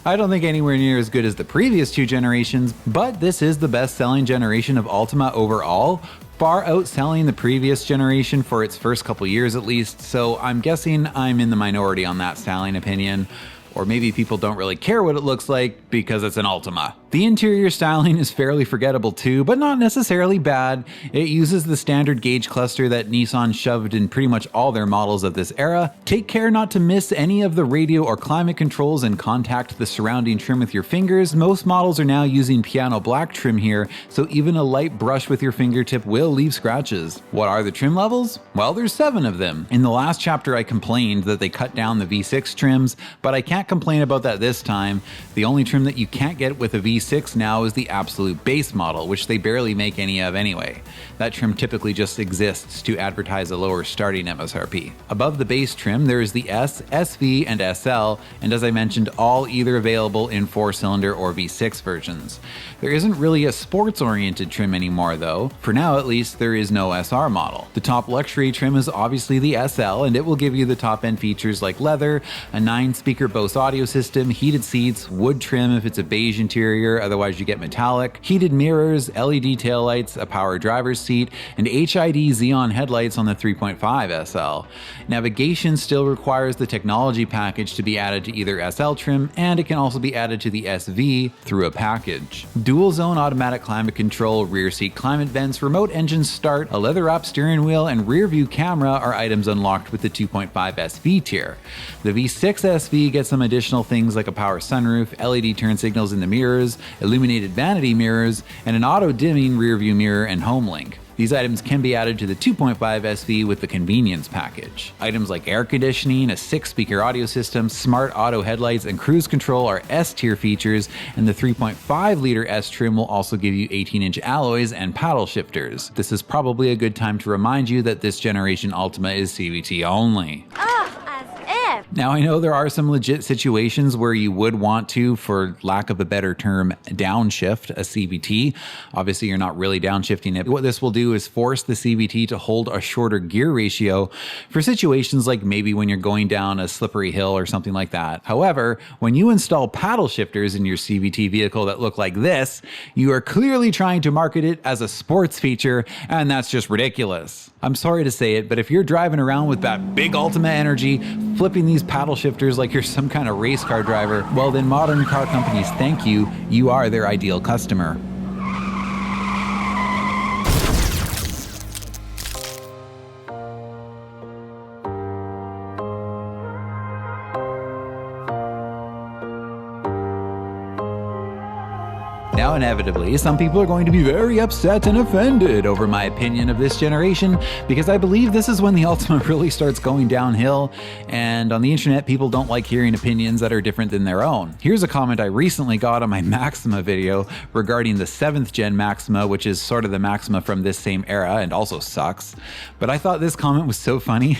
I don't think anywhere near as good as the previous two generations, but this is the best-selling generation of Altima overall, far outselling the previous generation for its first couple years at least, so I'm guessing I'm in the minority on that styling opinion. Or maybe people don't really care what it looks like because it's an Altima. The interior styling is fairly forgettable too, but not necessarily bad. It uses the standard gauge cluster that Nissan shoved in pretty much all their models of this era. Take care not to miss any of the radio or climate controls and contact the surrounding trim with your fingers. Most models are now using piano black trim here, so even a light brush with your fingertip will leave scratches. What are the trim levels? Well, there's 7 of them. In the last chapter I complained that they cut down the V6 trims, but I can't complain about that this time. The only trim that you can't get with a V6 V6 now is the absolute base model, which they barely make any of anyway. That trim typically just exists to advertise a lower starting MSRP. Above the base trim, there is the S, SV, and SL, and as I mentioned, all either available in 4-cylinder or V6 versions. There isn't really a sports-oriented trim anymore though. For now at least, there is no SR model. The top luxury trim is obviously the SL, and it will give you the top-end features like leather, a 9-speaker Bose audio system, heated seats, wood trim if it's a beige interior, otherwise you get metallic, heated mirrors, LED taillights, a power driver's seat, and HID Xeon headlights on the 3.5 SL. Navigation still requires the technology package to be added to either SL trim, and it can also be added to the SV through a package. Dual zone automatic climate control, rear seat climate vents, remote engine start, a leather-wrapped steering wheel, and rear view camera are items unlocked with the 2.5 SV tier. The V6 SV gets some additional things like a power sunroof, LED turn signals in the mirrors, illuminated vanity mirrors, and an auto-dimming rear view mirror and home link. These items can be added to the 2.5 SV with the convenience package. Items like air conditioning, a 6-speaker audio system, smart auto headlights, and cruise control are S-tier features, and the 3.5-liter S trim will also give you 18-inch alloys and paddle shifters. This is probably a good time to remind you that this generation Altima is CVT only. Now I know there are some legit situations where you would want to, for lack of a better term, downshift a CVT. Obviously you're not really downshifting it. What this will do is force the CVT to hold a shorter gear ratio for situations like maybe when you're going down a slippery hill or something like that. However, when you install paddle shifters in your CVT vehicle that look like this, you are clearly trying to market it as a sports feature, and that's just ridiculous. I'm sorry to say it, but if you're driving around with that big Altima Energy, flipping these paddle shifters like you're some kind of race car driver, well then modern car companies thank you, you are their ideal customer. Now, inevitably, some people are going to be very upset and offended over my opinion of this generation, because I believe this is when the Altima really starts going downhill, and on the internet, people don't like hearing opinions that are different than their own. Here's a comment I recently got on my Maxima video regarding the 7th gen Maxima, which is sort of the Maxima from this same era and also sucks. But I thought this comment was so funny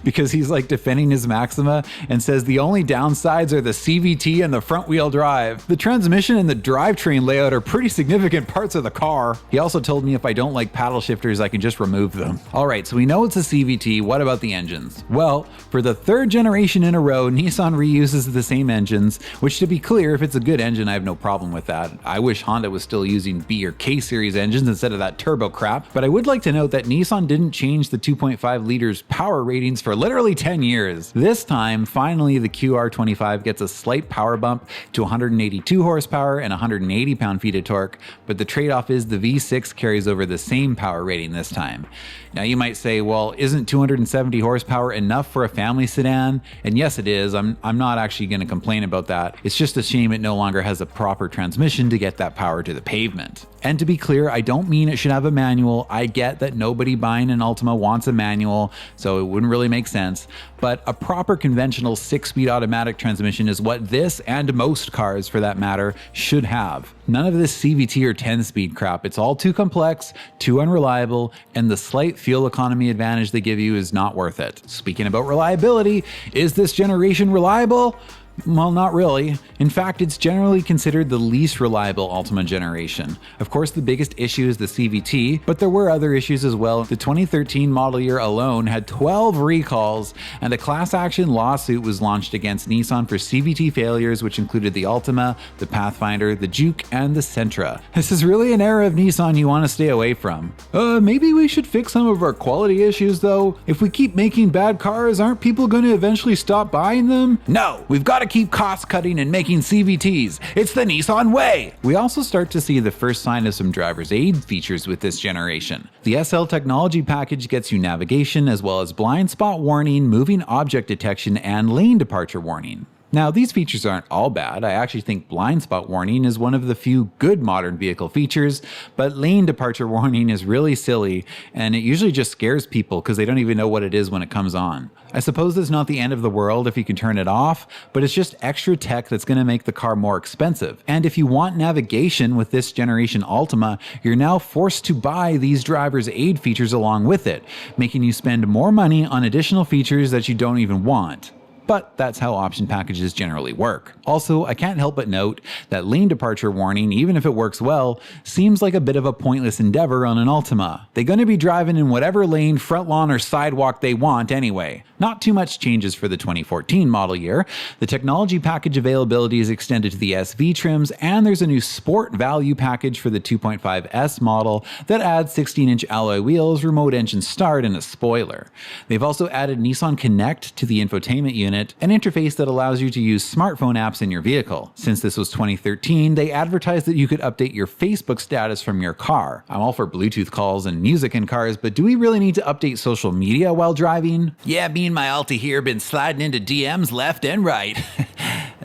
because he's like defending his Maxima and says the only downsides are the CVT and the front wheel drive. The transmission and the drivetrain layout are pretty significant parts of the car. He also told me if I don't like paddle shifters, I can just remove them. Alright, so we know it's a CVT, what about the engines? Well, for the 3rd generation in a row, Nissan reuses the same engines, which to be clear, if it's a good engine, I have no problem with that. I wish Honda was still using B or K series engines instead of that turbo crap, but I would like to note that Nissan didn't change the 2.5 liters power ratings for literally 10 years. This time, finally, the QR25 gets a slight power bump to 182 horsepower and 180 pound-feet of torque, but the trade-off is the V6 carries over the same power rating this time. Now you might say, well, isn't 270 horsepower enough for a family sedan? And yes, it is. I'm not actually going to complain about that. It's just a shame it no longer has a proper transmission to get that power to the pavement. And to be clear, I don't mean it should have a manual. I get that nobody buying an Altima wants a manual, so it wouldn't really make sense. But a proper conventional 6-speed automatic transmission is what this, and most cars for that matter, should have. None of this CVT or 10-speed crap. It's all too complex, too unreliable, and the slight fuel economy advantage they give you is not worth it. Speaking about reliability, is this generation reliable? Well, not really. In fact, it's generally considered the least reliable Altima generation. Of course, the biggest issue is the CVT, but there were other issues as well. The 2013 model year alone had 12 recalls, and a class action lawsuit was launched against Nissan for CVT failures, which included the Altima, the Pathfinder, the Juke, and the Sentra. This is really an era of Nissan you want to stay away from. Maybe we should fix some of our quality issues though? If we keep making bad cars, aren't people going to eventually stop buying them? No, we've got to keep cost cutting and making CVTs. It's the Nissan way. We also start to see the first sign of some driver's aid features with this generation. The SL technology package gets you navigation as well as blind spot warning, moving object detection, and lane departure warning. Now, these features aren't all bad. I actually think blind spot warning is one of the few good modern vehicle features, but lane departure warning is really silly, and it usually just scares people because they don't even know what it is when it comes on. I suppose it's not the end of the world if you can turn it off, but it's just extra tech that's going to make the car more expensive. And if you want navigation with this generation Altima, you're now forced to buy these driver's aid features along with it, making you spend more money on additional features that you don't even want. But that's how option packages generally work. Also, I can't help but note that lane departure warning, even if it works well, seems like a bit of a pointless endeavor on an Altima. They're going to be driving in whatever lane, front lawn, or sidewalk they want anyway. Not too much changes for the 2014 model year. The technology package availability is extended to the SV trims, and there's a new sport value package for the 2.5S model that adds 16-inch alloy wheels, remote engine start, and a spoiler. They've also added Nissan Connect to the infotainment unit, an interface that allows you to use smartphone apps in your vehicle. Since this was 2013, they advertised that you could update your Facebook status from your car. I'm all for Bluetooth calls and music in cars, but do we really need to update social media while driving? Yeah, me and my Alti here been sliding into DMs left and right.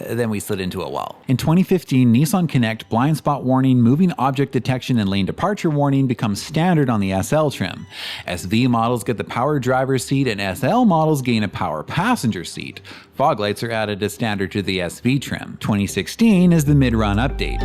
Then we slid into a wall. In 2015, Nissan Connect blind spot warning, moving object detection, and lane departure warning becomes standard on the SL trim. SV models get the power driver's seat, and SL models gain a power passenger seat. Fog lights are added as standard to the SV trim. 2016 is the mid-run update.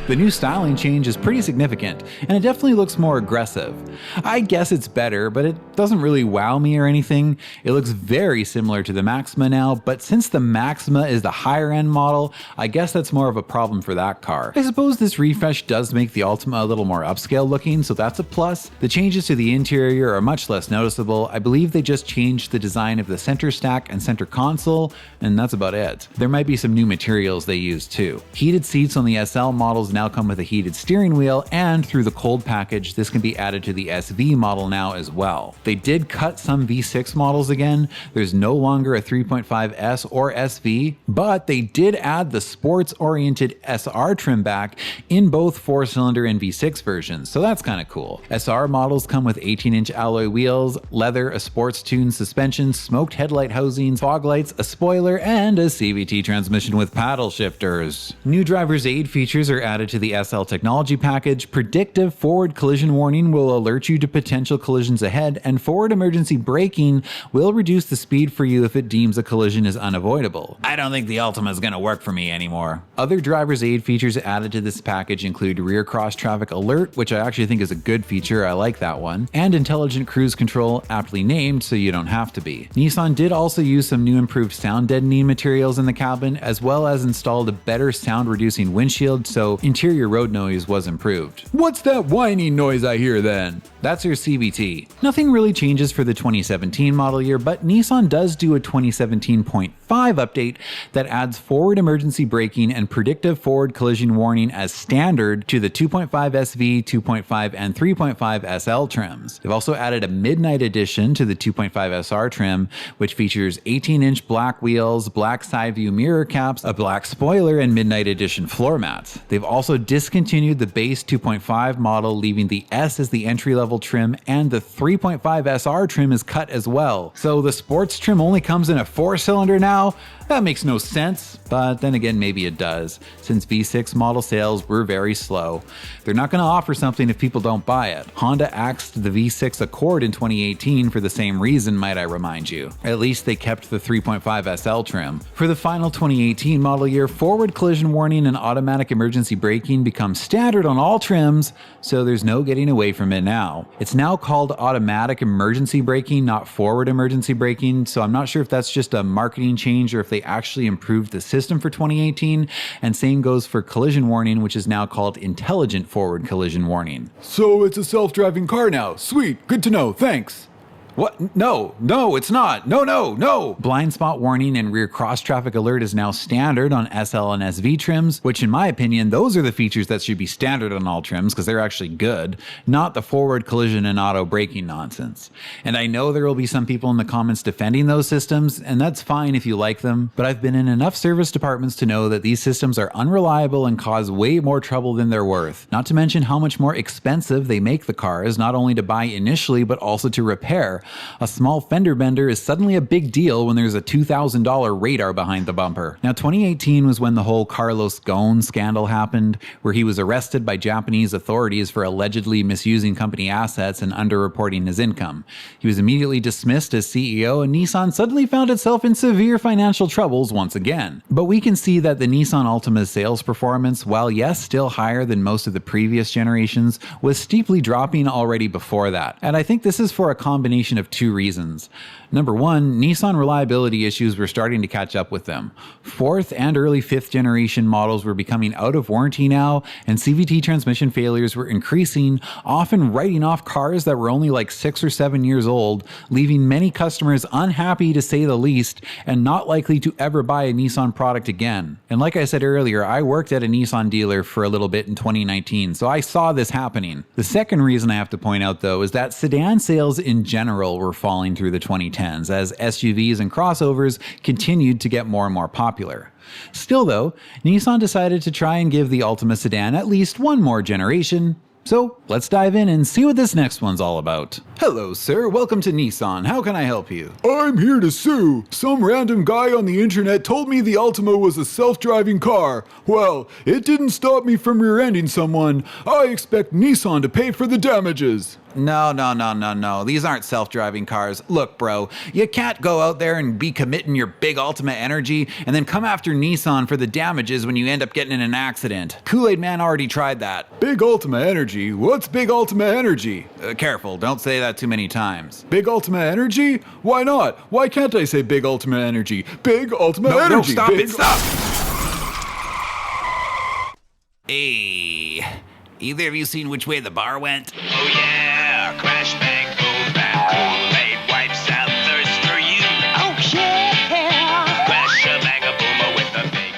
The new styling change is pretty significant, and it definitely looks more aggressive. I guess it's better, but it doesn't really wow me or anything. It looks very similar to the Maxima now, but since the Maxima is the higher end model, I guess that's more of a problem for that car. I suppose this refresh does make the Altima a little more upscale looking, so that's a plus. The changes to the interior are much less noticeable. I believe they just changed the design of the center stack and center console, and that's about it. There might be some new materials they used too. Heated seats on the SL models now come with a heated steering wheel, and through the cold package, this can be added to the SV model now as well. They did cut some V6 models again. There's no longer a 3.5S or SV, but they did add the sports-oriented SR trim back in both 4-cylinder and V6 versions, so that's kind of cool. SR models come with 18-inch alloy wheels, leather, a sports-tuned suspension, smoked headlight housings, fog lights, a spoiler, and a CVT transmission with paddle shifters. New driver's aid features are added to the SL technology package. Predictive forward collision warning will alert you to potential collisions ahead, and forward emergency braking will reduce the speed for you if it deems a collision is unavoidable. I don't think the Altima is going to work for me anymore. Other driver's aid features added to this package include rear cross traffic alert, which I actually think is a good feature, I like that one, and intelligent cruise control, aptly named so you don't have to be. Nissan did also use some new improved sound deadening materials in the cabin, as well as installed a better sound reducing windshield, so interior road noise was improved. What's that whining noise I hear then? That's your CVT. Nothing really changes for the 2017 model year, but Nissan does do a 2017.5 update that adds forward emergency braking and predictive forward collision warning as standard to the 2.5 SV, 2.5, and 3.5 SL trims. They've also added a midnight edition to the 2.5 SR trim, which features 18-inch black wheels, black side view mirror caps, a black spoiler, and midnight edition floor mats. They've also discontinued the base 2.5 model, leaving the S as the entry-level trim, and the 3.5 SR trim is cut as well. So the sports trim only comes in a 4-cylinder now? That makes no sense, but then again maybe it does, since V6 model sales were very slow. They're not going to offer something if people don't buy it. Honda axed the V6 Accord in 2018 for the same reason, might I remind you. At least they kept the 3.5 SL trim. For the final 2018 model year, forward collision warning and automatic emergency braking become standard on all trims, so there's no getting away from it now. It's now called automatic emergency braking, not forward emergency braking, so I'm not sure if that's just a marketing change or if they actually improved the system for 2018, and same goes for collision warning, which is now called intelligent forward collision warning. So it's a self-driving car now. Sweet, good to know, thanks. What? No, it's not. No. Blind spot warning and rear cross traffic alert is now standard on SL and SV trims, which in my opinion, those are the features that should be standard on all trims because they're actually good, not the forward collision and auto braking nonsense. And I know there will be some people in the comments defending those systems, and that's fine if you like them, but I've been in enough service departments to know that these systems are unreliable and cause way more trouble than they're worth. Not to mention how much more expensive they make the cars, not only to buy initially, but also to repair. A small fender bender is suddenly a big deal when there's a $2,000 radar behind the bumper. Now, 2018 was when the whole Carlos Ghosn scandal happened, where he was arrested by Japanese authorities for allegedly misusing company assets and underreporting his income. He was immediately dismissed as CEO, and Nissan suddenly found itself in severe financial troubles once again. But we can see that the Nissan Altima's sales performance, while yes, still higher than most of the previous generations, was steeply dropping already before that. And I think this is for a combination of two reasons. Number one, Nissan reliability issues were starting to catch up with them. 4th and early 5th generation models were becoming out of warranty now, and CVT transmission failures were increasing, often writing off cars that were only like 6 or 7 years old, leaving many customers unhappy to say the least, and not likely to ever buy a Nissan product again. And like I said earlier, I worked at a Nissan dealer for a little bit in 2019, so I saw this happening. The second reason I have to point out though is that sedan sales in general were falling through the 2010s as SUVs and crossovers continued to get more and more popular. Still though, Nissan decided to try and give the Altima sedan at least one more generation. So let's dive in and see what this next one's all about. Hello sir, welcome to Nissan. How can I help you? I'm here to sue. Some random guy on the internet told me the Altima was a self-driving car. Well, it didn't stop me from rear-ending someone. I expect Nissan to pay for the damages. No. These aren't self-driving cars. Look, bro, you can't go out there and be committing your big Altima Energy and then come after Nissan for the damages when you end up getting in an accident. Kool-Aid Man already tried that. Big Altima Energy? What's Big Altima Energy? Careful, don't say that too many times. Big Altima Energy? Why not? Why can't I say Big Altima Energy? Big Altima Energy! No, stop. Hey, either of you seen which way the bar went? Oh yeah, crash bang boom bang, Kool-Aid wipes out thirst for you. Oh yeah, crash a bang a boomer with a big.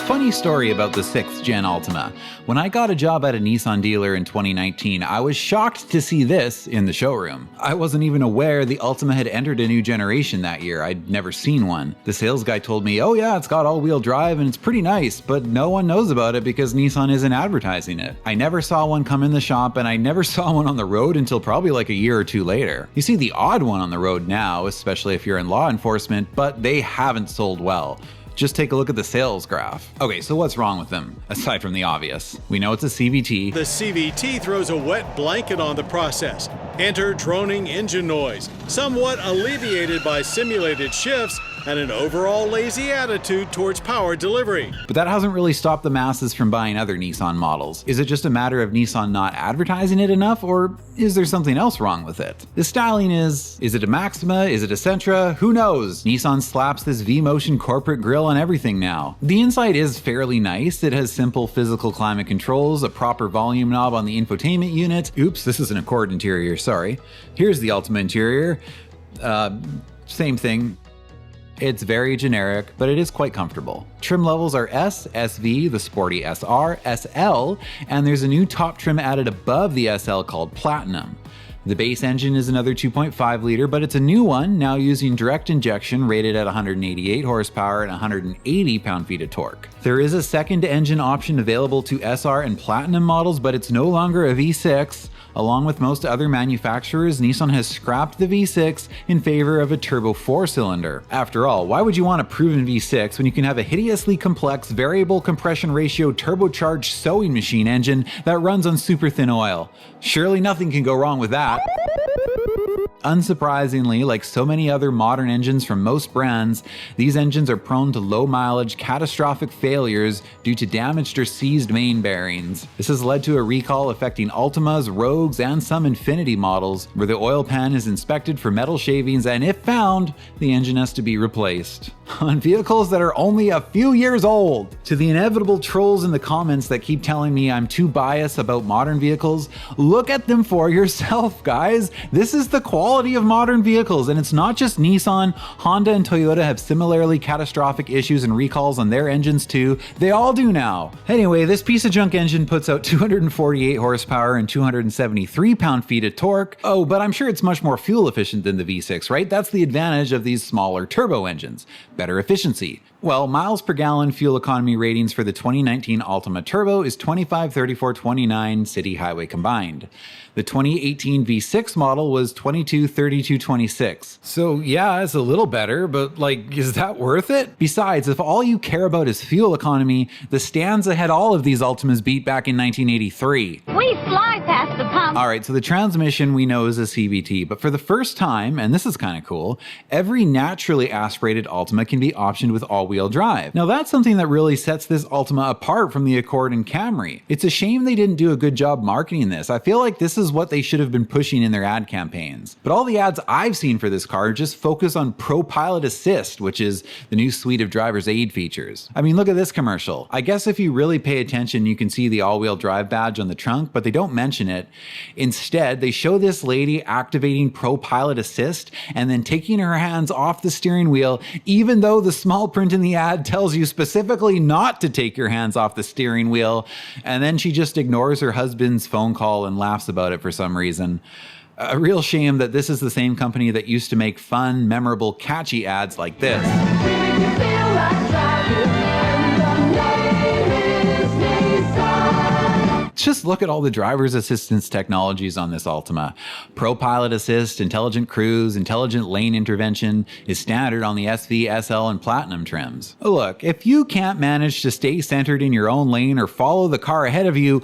Funny story about the 6th gen Altima. When I got a job at a Nissan dealer in 2019, I was shocked to see this in the showroom. I wasn't even aware the Altima had entered a new generation that year. I'd never seen one. The sales guy told me, oh yeah, it's got all-wheel drive and it's pretty nice, but no one knows about it because Nissan isn't advertising it. I never saw one come in the shop, and I never saw one on the road until probably like a year or two later. You see the odd one on the road now, especially if you're in law enforcement, but they haven't sold well. Just take a look at the sales graph. Okay, so what's wrong with them, aside from the obvious? We know it's a CVT. The CVT throws a wet blanket on the process. Enter droning engine noise, somewhat alleviated by simulated shifts and an overall lazy attitude towards power delivery. But that hasn't really stopped the masses from buying other Nissan models. Is it just a matter of Nissan not advertising it enough, or is there something else wrong with it? The styling is it a Maxima? Is it a Sentra? Who knows? Nissan slaps this V-Motion corporate grille on everything now. The inside is fairly nice. It has simple physical climate controls, a proper volume knob on the infotainment unit. Oops, this is an Accord interior, sorry. Here's the Altima interior. Same thing. It's very generic, but it is quite comfortable. Trim levels are S, SV, the sporty SR, SL, and there's a new top trim added above the SL called Platinum. The base engine is another 2.5 liter, but it's a new one, now using direct injection rated at 188 horsepower and 180 pound-feet of torque. There is a second engine option available to SR and Platinum models, but it's no longer a V6. Along with most other manufacturers, Nissan has scrapped the V6 in favor of a turbo 4-cylinder. After all, why would you want a proven V6 when you can have a hideously complex variable compression ratio turbocharged sewing machine engine that runs on super thin oil? Surely nothing can go wrong with that. Unsurprisingly, like so many other modern engines from most brands, these engines are prone to low mileage, catastrophic failures due to damaged or seized main bearings. This has led to a recall affecting Altimas, Rogues, and some Infiniti models, where the oil pan is inspected for metal shavings, and if found, the engine has to be replaced. On vehicles that are only a few years old. To the inevitable trolls in the comments that keep telling me I'm too biased about modern vehicles, look at them for yourself, guys. This is the quality of modern vehicles, and it's not just Nissan. Honda and Toyota have similarly catastrophic issues and recalls on their engines too. They all do now. Anyway, this piece of junk engine puts out 248 horsepower and 273 pound-feet of torque. Oh, but I'm sure it's much more fuel efficient than the V6, right? That's the advantage of these smaller turbo engines. Better efficiency. Well, miles per gallon fuel economy ratings for the 2019 Altima Turbo is 25, 34, 29 city highway combined. The 2018 V6 model was 22, 32, 26. So yeah, it's a little better, but like, is that worth it? Besides, if all you care about is fuel economy, the Stanza had all of these Altimas beat back in 1983. We fly past the pump. Alright, so the transmission we know is a CVT, but for the first time, and this is kind of cool, every naturally aspirated Altima can be optioned with all-wheel drive. Now that's something that really sets this Altima apart from the Accord and Camry. It's a shame they didn't do a good job marketing this. I feel like this is what they should have been pushing in their ad campaigns. But all the ads I've seen for this car just focus on Pro Pilot Assist, which is the new suite of driver's aid features. I mean, look at this commercial. I guess if you really pay attention, you can see the all-wheel drive badge on the trunk, but they don't mention it. Instead, they show this lady activating Pro Pilot Assist and then taking her hands off the steering wheel, even though the small print in the ad tells you specifically not to take your hands off the steering wheel, and then she just ignores her husband's phone call and laughs about it for some reason. A real shame that this is the same company that used to make fun, memorable, catchy ads like this. Just look at all the driver's assistance technologies on this Altima. Pro Pilot Assist, Intelligent Cruise, Intelligent Lane Intervention is standard on the SV, SL, and Platinum trims. Look, if you can't manage to stay centered in your own lane or follow the car ahead of you,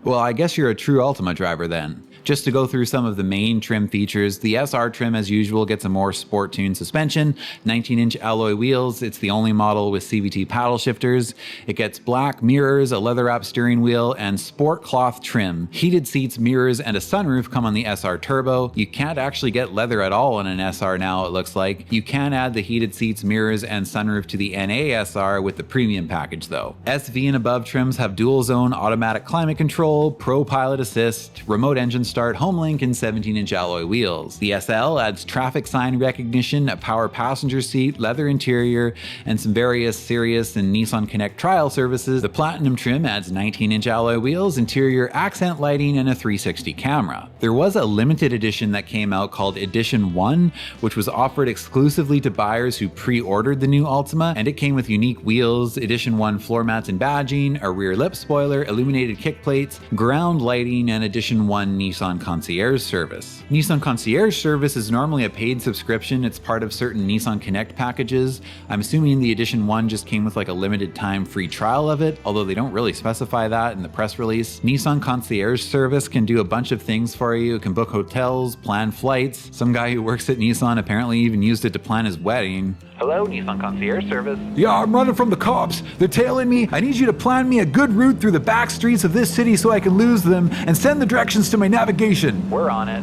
well, I guess you're a true Altima driver then. Just to go through some of the main trim features, the SR trim as usual gets a more sport-tuned suspension, 19-inch alloy wheels, it's the only model with CVT paddle shifters. It gets black mirrors, a leather-wrapped steering wheel, and sport cloth trim. Heated seats, mirrors, and a sunroof come on the SR Turbo. You can't actually get leather at all in an SR now, it looks like. You can add the heated seats, mirrors, and sunroof to the NA SR with the premium package though. SV and above trims have dual-zone automatic climate control, Pro Pilot Assist, remote engine start, Homelink, and 17-inch alloy wheels. The SL adds traffic sign recognition, a power passenger seat, leather interior, and some various Sirius and Nissan Connect trial services. The Platinum trim adds 19-inch alloy wheels, interior accent lighting, and a 360 camera. There was a limited edition that came out called Edition 1, which was offered exclusively to buyers who pre-ordered the new Altima, and it came with unique wheels, Edition 1 floor mats and badging, a rear lip spoiler, illuminated kick plates, ground lighting, and Edition 1 Nissan Concierge service. Nissan Concierge service is normally a paid subscription. It's part of certain Nissan Connect packages. I'm assuming the Edition 1 just came with like a limited time free trial of it, although they don't really specify that in the press release. Nissan Concierge service can do a bunch of things for you. It can book hotels, plan flights. Some guy who works at Nissan apparently even used it to plan his wedding. Hello, Nissan Concierge service. Yeah, I'm running from the cops. They're tailing me. I need you to plan me a good route through the back streets of this city so I can lose them and send the directions to my navigation. We're on it.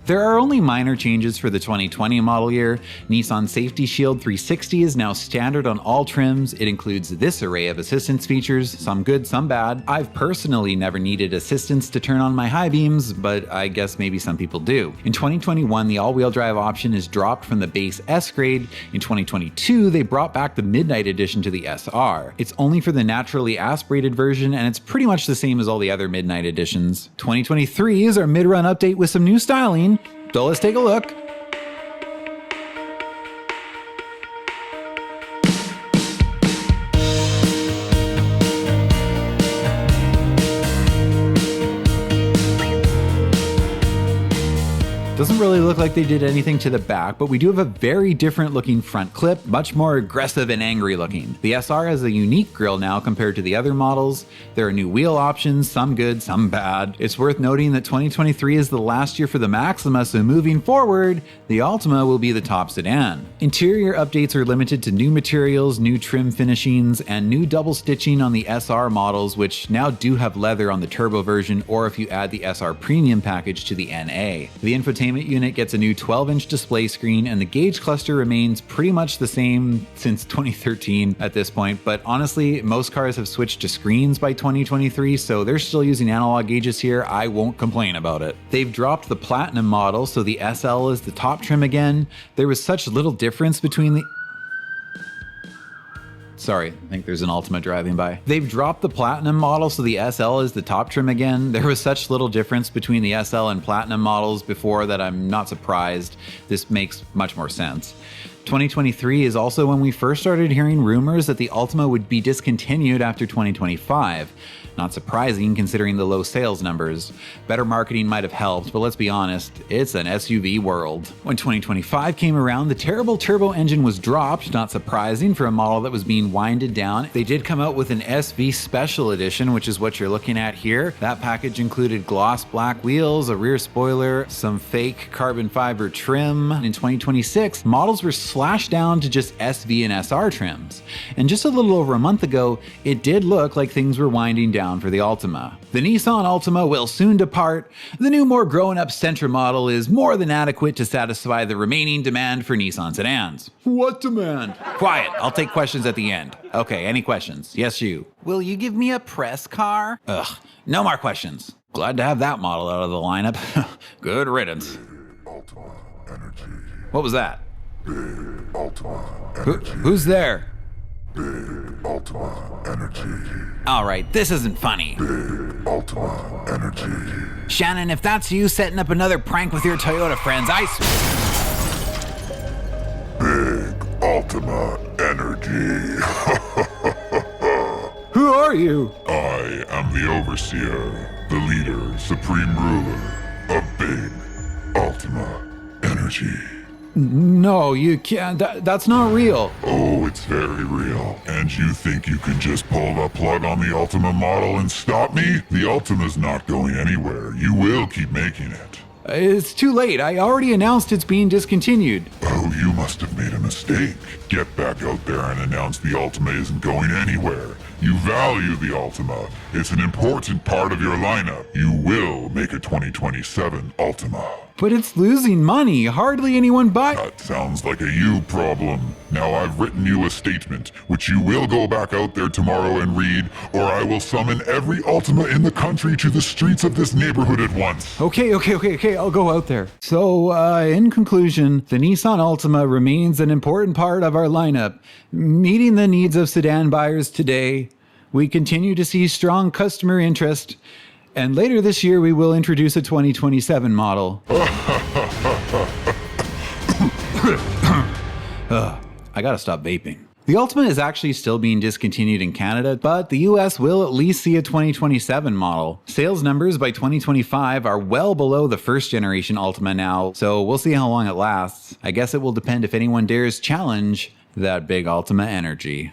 There are only minor changes for the 2020 model year. Nissan Safety Shield 360 is now standard on all trims. It includes this array of assistance features, some good, some bad. I've personally never needed assistance to turn on my high beams, but I guess maybe some people do. In 2021, the all-wheel drive option is dropped from the base S grade. In 2022, they brought back the Midnight Edition to the SR. It's only for the naturally aspirated version, and it's pretty much the same as all the other Midnight Editions. 2023 is our mid-run update with some new styling. So let's take a look. Doesn't really really look like they did anything to the back, but we do have a very different looking front clip, much more aggressive and angry looking. The SR has a unique grille now compared to the other models. There are new wheel options, some good, some bad. It's worth noting that 2023 is the last year for the Maxima, so moving forward, the Altima will be the top sedan. Interior updates are limited to new materials, new trim finishings, and new double stitching on the SR models, which now do have leather on the turbo version, or if you add the SR Premium package to the NA. The infotainment unit gets a new 12-inch display screen, and the gauge cluster remains pretty much the same since 2013 at this point, but honestly, most cars have switched to screens by 2023, so they're still using analog gauges here. I won't complain about it. They've dropped the Platinum model, so the SL is the top trim again. There was such little difference between the... Sorry, I think there's an Altima driving by. They've dropped the Platinum model, so the SL is the top trim again. There was such little difference between the SL and Platinum models before that I'm not surprised. This makes much more sense. 2023 is also when we first started hearing rumors that the Altima would be discontinued after 2025. Not surprising considering the low sales numbers. Better marketing might have helped, but let's be honest, it's an SUV world. When 2025 came around, the terrible turbo engine was dropped, not surprising for a model that was being winded down. They did come out with an SV Special Edition, which is what you're looking at here. That package included gloss black wheels, a rear spoiler, some fake carbon fiber trim. In 2026, models were slashed down to just SV and SR trims. And just a little over a month ago, it did look like things were winding down for the Altima. The Nissan Altima will soon depart. The new, more grown-up Sentra model is more than adequate to satisfy the remaining demand for Nissan sedans. What demand? Quiet, I'll take questions at the end. Okay, any questions? Yes, you. Will you give me a press car? Ugh, no more questions. Glad to have that model out of the lineup. Good riddance. Altima Energy. What was that? Big Altima Energy. Who's there? Big Altima Energy. Alright, this isn't funny. Big Altima Energy. Shannon, if that's you setting up another prank with your Toyota friends, Big Altima Energy. Who are you? I am the overseer, the leader, supreme ruler of Big Altima Energy. No, you can't. That's not real. Oh, it's very real. And you think you can just pull the plug on the Altima model and stop me? The Altima's not going anywhere. You will keep making it. It's too late. I already announced it's being discontinued. Oh, you must have made a mistake. Get back out there and announce the Altima isn't going anywhere. You value the Altima. It's an important part of your lineup. You will make a 2027 Altima. But it's losing money. Hardly anyone buy. That sounds like a you problem. Now I've written you a statement, which you will go back out there tomorrow and read, or I will summon every Altima in the country to the streets of this neighborhood at once. Okay, I'll go out there. So, in conclusion, the Nissan Altima remains an important part of our lineup, meeting the needs of sedan buyers today. We continue to see strong customer interest, and later this year we will introduce a 2027 model. I gotta stop vaping. The Altima is actually still being discontinued in Canada, but the US will at least see a 2027 model. Sales numbers by 2025 are well below the first generation Altima now, so we'll see how long it lasts. I guess it will depend if anyone dares challenge that big Altima Energy.